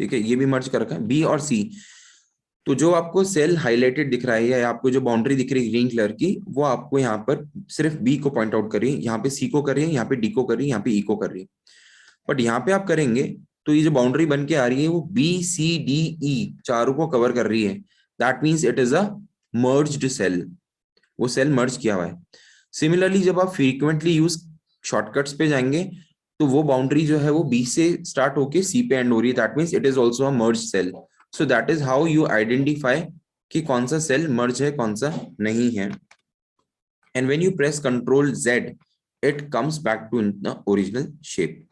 ठीक है? ये भी मर्ज कर रखा है B और C. तो जो आपको सेल हाईलाइटेड दिख रहा है या आपको जो बाउंड्री दिख रही है ग्रीन कलर की, वो आपको यहाँ पर सिर्फ B को पॉइंट आउट कर रही है, यहाँ पे C को कर रही है, यहाँ पे D को कर रही है, यहाँ पे E को कर रही है. बट यहाँ पे आप करेंगे तो ये जो बाउंड्री बन के आ रही है वो B C D E चारों को कवर कर रही है. That means it is a merged cell, वो सेल मर्ज किया हुआ है. सिमिलरली जब आप फ्रीक्वेंटली यूज शॉर्टकट्स पे जाएंगे तो वो बाउंड्री जो है वो B से स्टार्ट होके C पे एंड हो रही है. That means it is also a merge cell. So that is how you identify कि कौन सा सेल मर्ज है कौन सा नहीं है. And when you press Ctrl Z, it comes back to the original shape.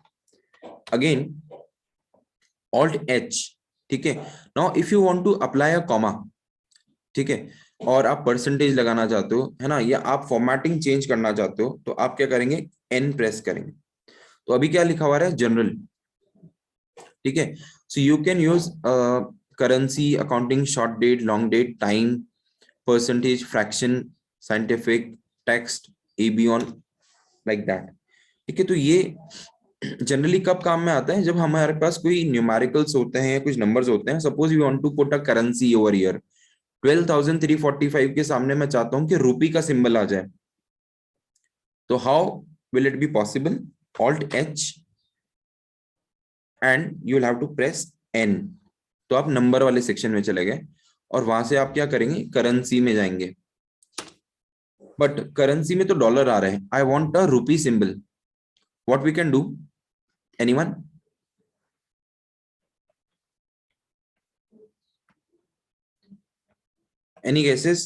Again Alt H, ठीक है? Now if you want to apply a comma, ठीक है, और आप परसेंटेज लगाना चाहते हो, है ना, या आप फॉर्मेटिंग चेंज करना चाहते हो, तो आप क्या करेंगे? N प्रेस करेंगे. तो अभी क्या लिखा हुआ है? जनरल, ठीक है? So you can use currency, accounting, short date, long date, time, percentage, fraction, scientific, text, AB on, like that, ठीक है? तो ये जनरली कब काम में आता है? जब हमारे पास कोई न्यूमेरिकल्स होते हैं या कुछ नंबर्स होते हैं. Suppose we want to put a currency over here, 12,345 के सामने मैं चाहता हूं कि रुपी का सिंबल आ जाए. तो how will it be possible? Alt H and you will have to press N. तो आप नंबर वाले सेक्शन में चले गए और वहां से आप क्या करेंगे? करेंसी में जाएंगे. बट करेंसी में तो डॉलर आ रहे हैं. I want a rupee symbol. What we can do? Anyone? Any guesses?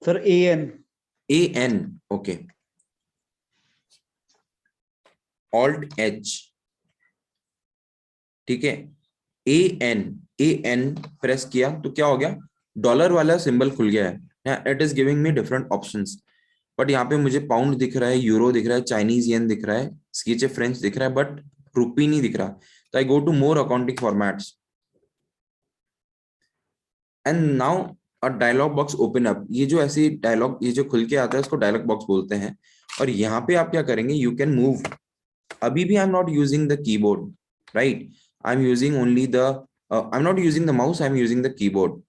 Sir, AN. AN, okay. Alt H, ठीक है? AN प्रेस किया तो क्या हो गया? डॉलर वाला सिंबल खुल गया है. It is giving me different options. But यहाँ पे मुझे पाउंड दिख रहा है, यूरो दिख रहा है, चाइनीज येन दिख रहा है, स्कीचे फ्रेंच दिख रहा है, बट रुपी नहीं दिख रहा. तो I go to more accounting formats and now a dialog box open up. ये जो ऐसे डायलॉग, ये जो खुल के आता है उसको डायलॉग बॉक्स बोलते हैं. और यहाँ पे आप क्या करेंगे? You can move. अभी भी आई am not using the keyboard, right? I am using only the, I am not using the mouse, I am using the keyboard.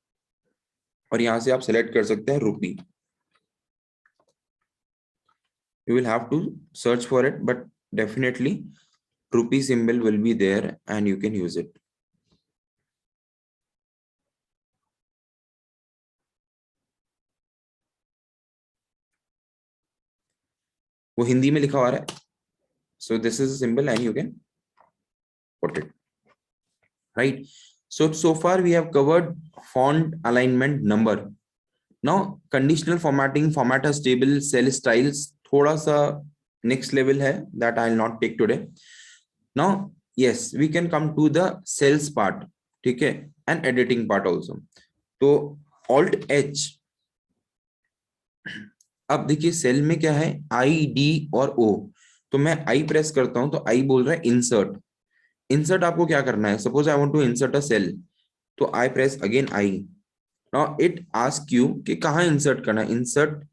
और यहाँ से आप सेलेक्ट कर सकते हैं रुपी. You will have to search for it, but definitely rupee symbol will be there and you can use it. वो हिंदी में लिखा हुआ है. So this is a symbol and you can put it, right? So far we have covered font, alignment, number. Now conditional formatting, format as table, cell styles, थोड़ा सा next level है, that I will not take today. Now yes, we can come to the cells part, ठीक है, and editing part also. तो Alt H, अब देखिए cell में क्या है? आई, डी और ओ. तो मैं आई प्रेस करता हूं तो आई बोल रहा है इंसर्ट. इंसर्ट आपको क्या करना है? Suppose I want to insert a cell, तो I press again I now it ask you कि कहाँ इंसर्ट करना है. Insert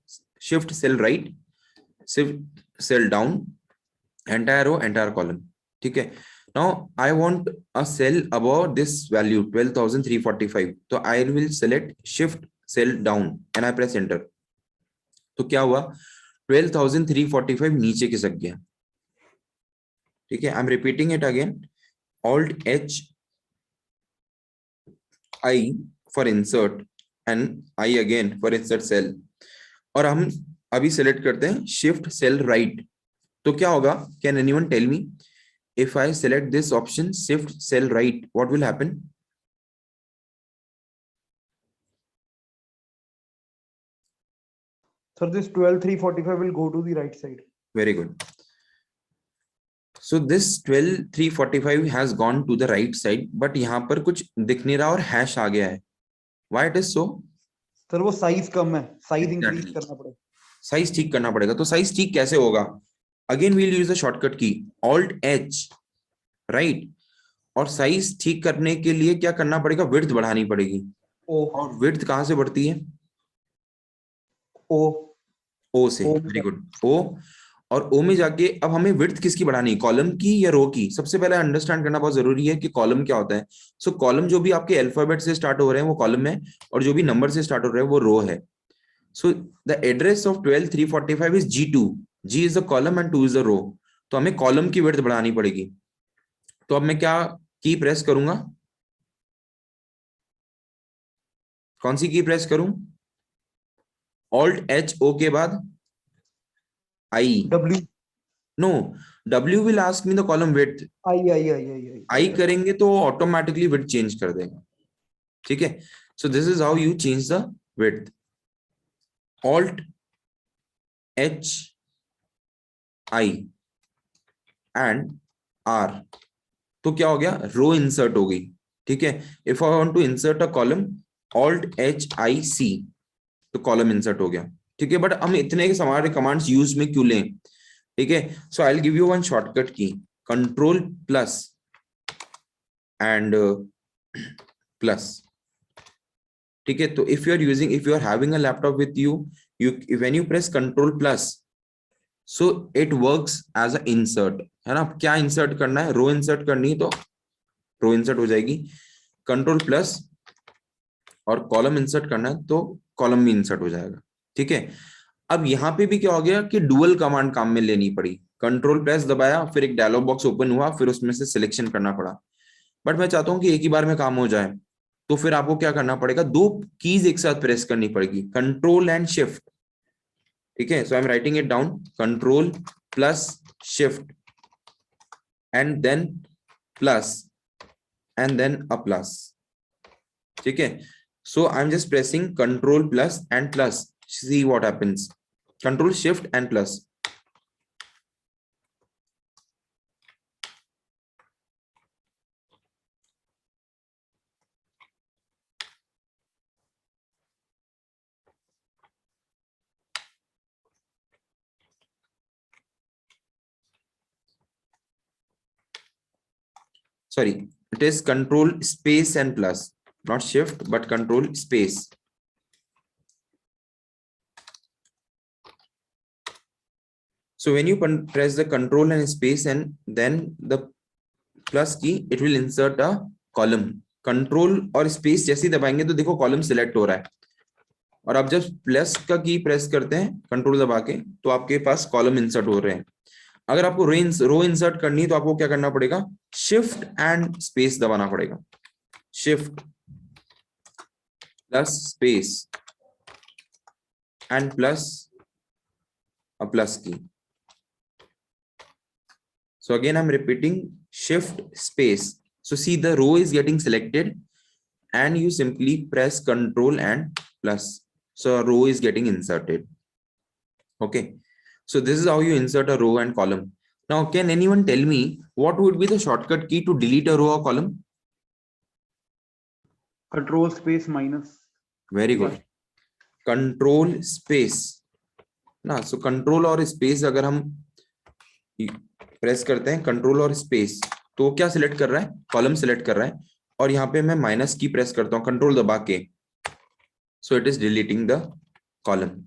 shift cell right, shift cell down, entire row, entire column. ठीक है. Now I want a cell above this value 12,345. तो I will select shift cell down and I press enter. तो क्या हुआ, 12,345 नीचे खिसक गया. ठीक है. I am repeating it again. Alt H I for insert and I again for insert cell. और हम अभी सेलेक्ट करते हैं शिफ्ट सेल राइट. तो क्या होगा, can anyone tell me, if I select this option shift cell right, what will happen? Sir, this 12,345 will go to the right side. Very good. So this 12,345 has gone to the right side, but यहाँ पर कुछ दिख नहीं रहा और hash आ गया है. Why it is so? Sir वो साइज कम है, साइज इंक्रीज Exactly. करना पड़ेगा. साइज ठीक करना पड़ेगा. तो साइज ठीक कैसे होगा? Again we'll use the shortcut key alt H right. और साइज ठीक करने के लिए क्या करना पड़ेगा, विड्थ बढ़ानी पड़ेगी. ओ, और विड्थ कहाँ से बढ़ती है? ओ, ओ से. ओ वेरी गुड. ओ. और ओ में जाके अब हमें विड्थ किसकी बढ़ानी है, कॉलम की या रो की? सबसे पहले अंडरस्टैंड करना बहुत जरूरी है कि कॉलम क्या होता है. सो कॉलम जो भी आपके अल्फाबेट से स्टार्ट हो रहे हैं वो कॉलम है, और जो भी नंबर से स्टार्ट हो रहे हैं वो रो है. So the address of 12,345 is G2. G is the column and 2 is the row. तो हमें कॉलम की विड्थ बढ़ानी पड़ेगी. तो अब मैं क्या की प्रेस करूंगा, कौन सी की प्रेस करूं? ऑल्ट एच ओ के बाद I. W, no, W will ask me the column width. I I करेंगे तो ऑटोमेटिकली विड्थ चेंज कर देगा. ठीक है. So this is how you change the width. Alt H I and R. तो क्या हो गया, रो इंसर्ट हो गई. ठीक है. If I want to insert a column, alt H I C, तो कॉलम इंसर्ट हो गया. ठीक है. बट हम इतने हमारे कमांड्स यूज में क्यों लें? ठीक है. So I will give you one shortcut key, control plus and plus. ठीक है. तो if you are having a laptop with you, when you press control plus, so it works as a insert. है ना. क्या insert करना है, रो insert करनी है तो रो इंसर्ट हो जाएगी. कंट्रोल प्लस और कॉलम इंसर्ट करना है तो कॉलम भी इंसर्ट हो जाएगा. ठीक है. अब यहाँ पे भी क्या हो गया कि डुअल कमांड काम में लेनी पड़ी. कंट्रोल प्लस दबाया, फिर एक डायलॉग बॉक्स ओपन हुआ, फिर उसमें से सिलेक्शन करना पड़ा. बट मैं चाहता हूं कि एक ही बार में काम हो जाए. तो फिर आपको क्या करना पड़ेगा, दो कीज एक साथ प्रेस करनी पड़ेगी, कंट्रोल एंड शिफ्ट. ठीक है. So I am writing it down, control plus shift and then plus and then a plus. ठीक है. So I M just pressing control plus and plus. See what happens. Control shift and plus. Sorry, it is control space and plus, not shift but control space. So when you press the control and space and then the plus key, it will insert a column. Control और space जैसे ही दबाएंगे तो देखो column select हो रहा है. और आप जब प्लस का की प्रेस करते हैं कंट्रोल दबा के, तो आपके पास कॉलम इंसर्ट हो रहे हैं. अगर आपको रो इंसर्ट करनी है तो आपको क्या करना पड़ेगा, शिफ्ट एंड स्पेस दबाना पड़ेगा. Shift plus space and plus a plus key. So again I'm repeating, shift space. So see the row is getting selected and you simply press control and plus. So a row is getting inserted. Okay. So this is how you insert a row and column. Now can anyone tell me what would be the shortcut key to delete a row or column? Control space minus. Very good. Control space ना. So control और space अगर हम press करते हैं, control और space, तो क्या select कर रहा है, कॉलम सिलेक्ट कर रहा है. और यहाँ पे मैं माइनस की प्रेस करता हूँ कंट्रोल दबा के, so it is deleting the column.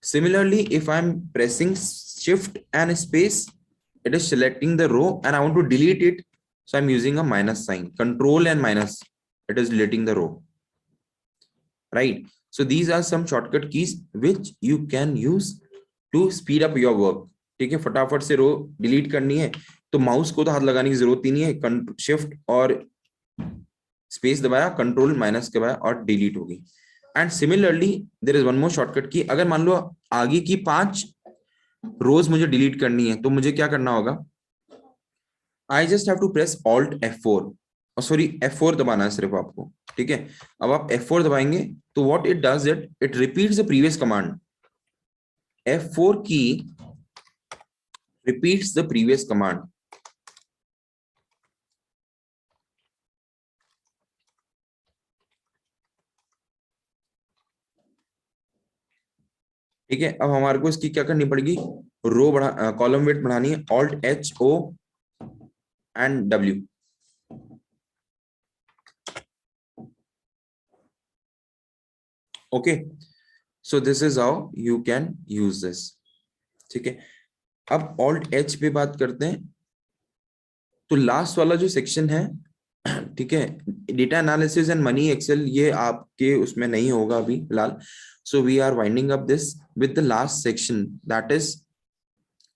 Similarly, if I'm pressing shift and space, it is selecting the row and I want to delete it, so I'm using a minus sign, control and minus, it is deleting the row, right? So these are some shortcut keys which you can use to speed up your work. ठीक है, फटाफट से रो delete करनी है तो mouse को तो हाथ लगाने की जरूरत ही नहीं है, शिफ्ट और स्पेस दबाया, कंट्रोल माइनस के दबाया और डिलीट होगी. And similarly there is one more shortcut key, अगर मान लो आगे की 5 रोज मुझे डिलीट करनी है तो मुझे क्या करना होगा, I just have to press alt F4, sorry F4 दबाना है सिर्फ आपको. ठीक है, अब आप F4 दबाएंगे तो what it does, it repeats the previous command. F4 की repeats the previous command. ठीक है, अब हमारे को इसकी क्या करनी पड़ेगी, रो बढ़ा, कॉलम वेट बढ़ानी है, alt H O and W. Okay, so this is how you can use this. ठीक है, अब ऑल्ट H पे बात करते हैं. तो लास्ट वाला जो सेक्शन है, ठीक है, data analysis and money Excel, ये आपके उसमें नहीं होगा अभी फिलहाल. So we are winding up this with the last section, that is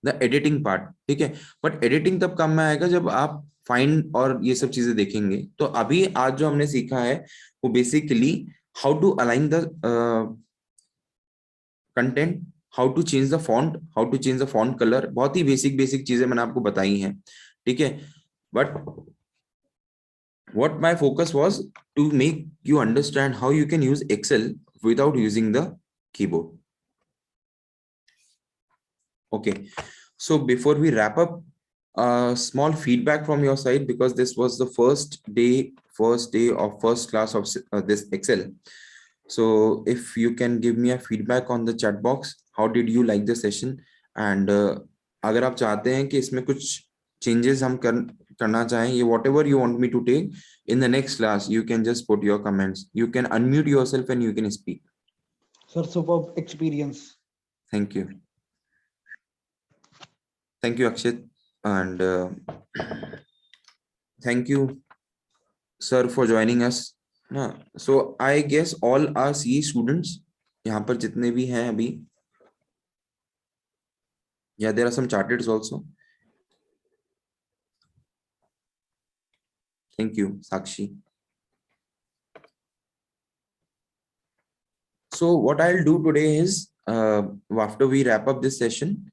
the editing part. ठीक है, बट एडिटिंग तब काम में आएगा जब आप फाइंड और ये सब चीजें देखेंगे. तो अभी आज जो हमने सीखा है वो basically how to align the content, how to change the font, how to change the font colour, बहुत ही बेसिक चीजें मैंने आपको बताई हैं. ठीक है, but what my focus was to make you understand how you can use Excel without using the keyboard. Okay, so before we wrap up, small feedback from your side, because this was the first day of first class of this Excel. So if you can give me a feedback on the chat box, how did you like the session? And अगर आप चाहते हैं कि इसमें कुछ changes हम करना चाहें, ये whatever you want me to take in the next class, you can just put your comments. You can unmute yourself and you can speak. Sir, superb experience. Thank you. Thank you, Akshit, and thank you, sir, for joining us. So I guess all are CE students यहाँ पर जितने भी हैं अभी. Yeah, there are some charters also. Thank you, Sakshi. So what I'll do today is, after we wrap up this session,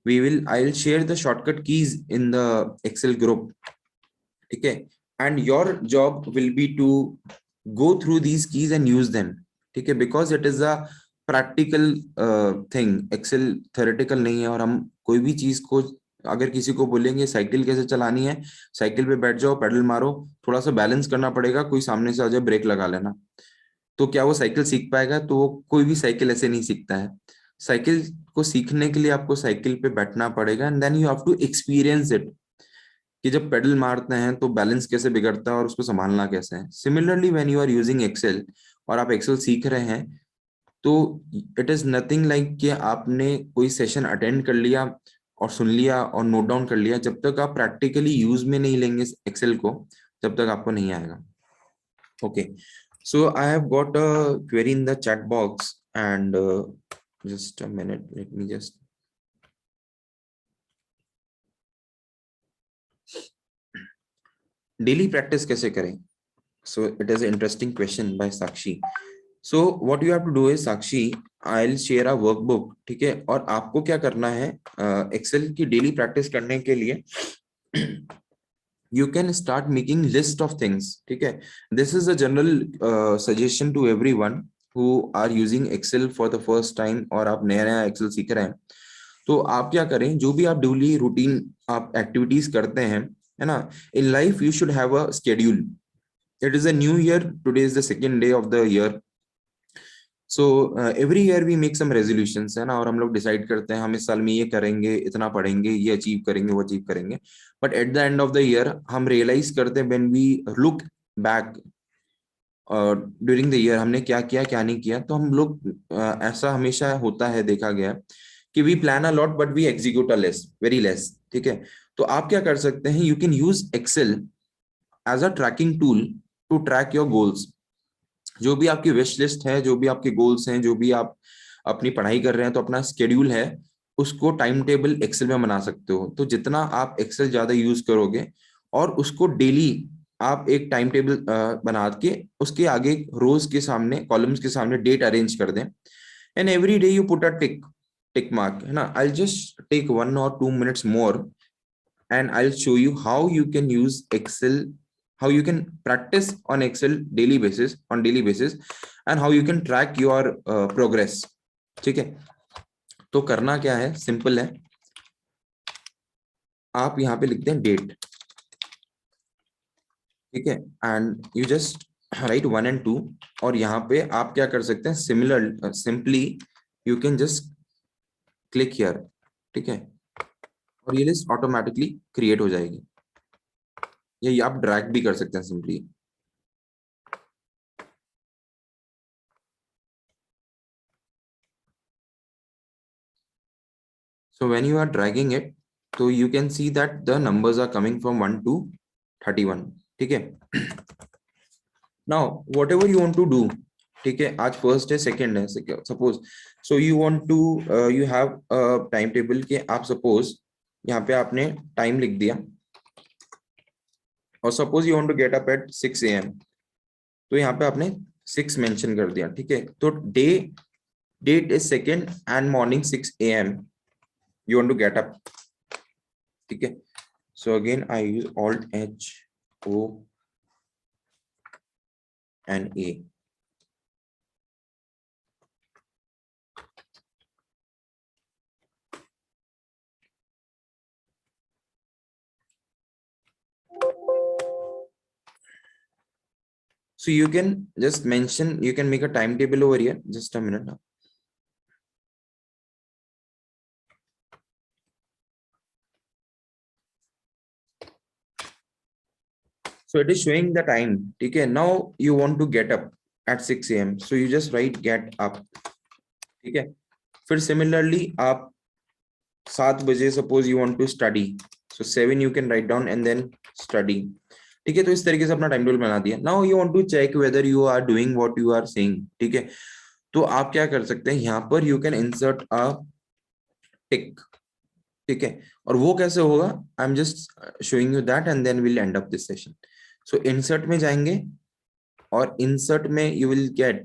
I'll share the shortcut keys in the Excel group. Okay, and your job will be to go through these keys and use them. Okay, because it is a practical thing. Excel theoretical नहीं है, और हम कोई भी चीज को अगर किसी को बोलेंगे साइकिल कैसे चलानी है, साइकिल पे बैठ जाओ, पेडल मारो, थोड़ा सा बैलेंस करना पड़ेगा, कोई सामने से आ जाए ब्रेक लगा लेना, तो क्या वो साइकिल सीख पाएगा? तो वो कोई भी साइकिल ऐसे नहीं सीखता है. साइकिल को सीखने के लिए आपको साइकिल पे बैठना पड़ेगा, and then you have to experience it, कि जब पेडल मारते हैं तो बैलेंस कैसे बिगड़ता है और उसको संभालना कैसे है. Similarly when you are using Excel और आप एक्सेल सीख रहे हैं, तो इट इज नथिंग लाइक कि आपने कोई सेशन अटेंड कर लिया और सुन लिया और नोट डाउन कर लिया. जब तक आप प्रैक्टिकली यूज में नहीं लेंगे एक्सेल को, तब तक आपको नहीं आएगा. Okay, so I have got a query in the chat box, and just a minute, let me just. Daily practice कैसे करें? So it is interesting question by Sakshi. So what you have to do is, Sakshi, I will share a workbook. ठीक है, और आपको क्या करना है, Excel की डेली प्रैक्टिस करने के लिए you can start making list of things. ठीक है, this is a general suggestion to everyone who are using Excel for the first time, और आप नया Excel सीख रहे हैं. तो आप क्या करें, जो भी आप डेली रूटीन आप एक्टिविटीज करते हैं, है ना, in life you should have a schedule. It is a new year, today is the second day of the year. So every year we make some resolutions, है ना, और हम लोग डिसाइड करते हैं हम इस साल में ये करेंगे, इतना पढ़ेंगे, ये अचीव करेंगे, वो अचीव करेंगे. But at the end of the year हम रियलाइज करते हैं, when we look back, during the year हमने क्या किया क्या नहीं किया। तो हम लोग ऐसा हमेशा होता है, देखा गया कि we plan a lot but we execute a less, very less. ठीक है, तो आप क्या कर सकते हैं, you can use Excel as a tracking tool to track your goals. जो भी आपकी विश लिस्ट है, जो भी आपके गोल्स हैं, जो भी आप अपनी पढ़ाई कर रहे हैं, तो अपना स्केड्यूल है उसको टाइम टेबल एक्सेल में बना सकते हो। तो जितना आप एक्सेल ज्यादा यूज करोगे और उसको डेली आप एक टाइम टेबल बना के उसके आगे रोज के सामने, कॉलम्स के सामने डेट अरेंज कर दें, and every day you put a tick mark, है ना। I just take 1 or 2 minutes more and I'll show you how you can use Excel, how you can practice on Excel daily basis, and how you can track your progress. ठीक है, तो करना क्या है, simple है, आप यहाँ पे लिखते हैं डेट। ठीक है, and you just right 1 and 2, और यहाँ पे आप क्या कर सकते हैं, similar simply you can just click here. ठीक है, और ये लिस्ट ऑटोमेटिकली क्रिएट हो जाएगी। ये आप ड्रैग भी कर सकते हैं simply. So when you are dragging it, so you can see that the numbers are coming from 1 to 31. ठीक है, now whatever you want to do, ठीक है, आज फर्स्ट है, सेकंड है, suppose, so you want to you have time table के, आप suppose यहाँ पे आपने टाइम लिख दिया, और suppose you want to get up at 6 AM, तो यहाँ पे आपने 6 मेंशन कर दिया। ठीक है, तो date is second and morning 6 AM you want to get up. ठीक है, so again I use Alt H O and A. So you can just mention, you can make a timetable over here. Just a minute now. So it is showing the time. Okay, now you want to get up at 6 AM. So you just write get up. ठीक है, फिर similarly आप 7 बजे suppose you want to study. So 7 you can write down and then study. ठीक है, तो इस तरीके से अपना टाइम टेबल बना दिया। Now you want to check whether you are doing what you are saying. ठीक है, तो आप क्या कर सकते हैं, यहाँ पर you can insert a tick. ठीक है, और वो कैसे होगा, I M just showing you that and then will end up this session. So insert में जाएंगे, और इंसर्ट में you will get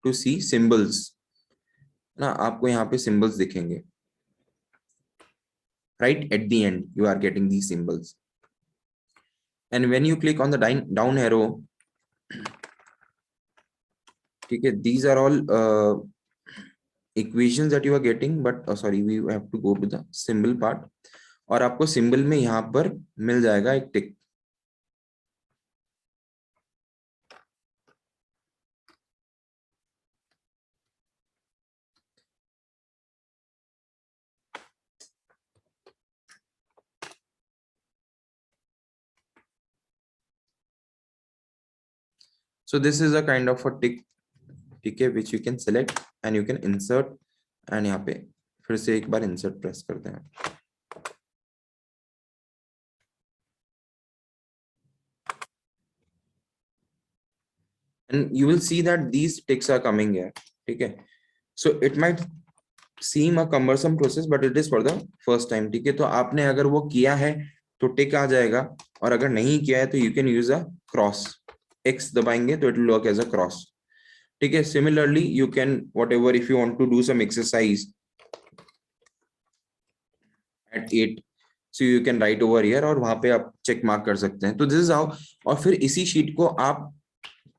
to see symbols ना, आपको यहाँ पे सिंबल्स दिखेंगे, right at the end you are getting the symbols, and when you click on the down arrow, ठीक है, these are all equations that you are getting, but sorry we have to go to the symbol part, और आपको symbol में यहाँ पर मिल जाएगा एक टिक। So this is a kind of a tick, ठीक है, which you can select and you can insert, and यहाँ पे फिर से एक बार insert प्रेस करते हैं, and you will see that these ticks are coming here. ठीक है, so it might seem a cumbersome process but it is for the first time. ठीक है, तो आपने अगर वो किया है तो टिक आ जाएगा, और अगर नहीं किया है तो you can use a cross, X दबाएंगे तो it will work as a cross. ठीक है, similarly you can whatever, if you want to do some exercise at 8, so you can write over here, और वहां पे आप चेक मार्क कर सकते हैं। तो दिस इज हाउ, और फिर इसी शीट को आप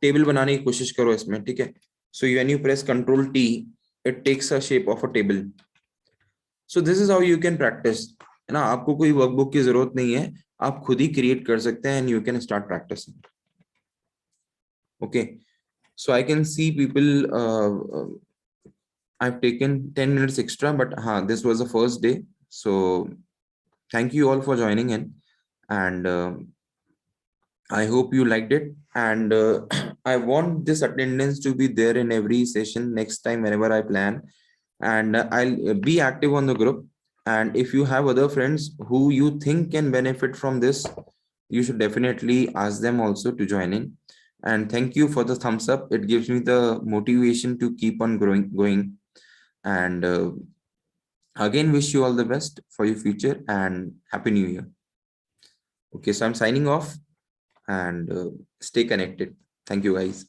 टेबल बनाने की कोशिश करो इसमें। ठीक है, so when you press control T, it takes a shape of a table. So this is how you can practise, है ना, आपको कोई वर्कबुक की जरूरत नहीं है, आप खुद ही क्रिएट कर सकते हैं, and you can start practising. Okay, so I can see people I've taken 10 minutes extra, but this was the first day, so thank you all for joining in, and I hope you liked it, and I want this attendance to be there in every session next time whenever I plan, and I'll be active on the group. And if you have other friends who you think can benefit from this, you should definitely ask them also to join in. And thank you for the thumbs up. It gives me the motivation to keep on going. And again, wish you all the best for your future and Happy New Year. Okay, so I'm signing off and stay connected. Thank you, guys.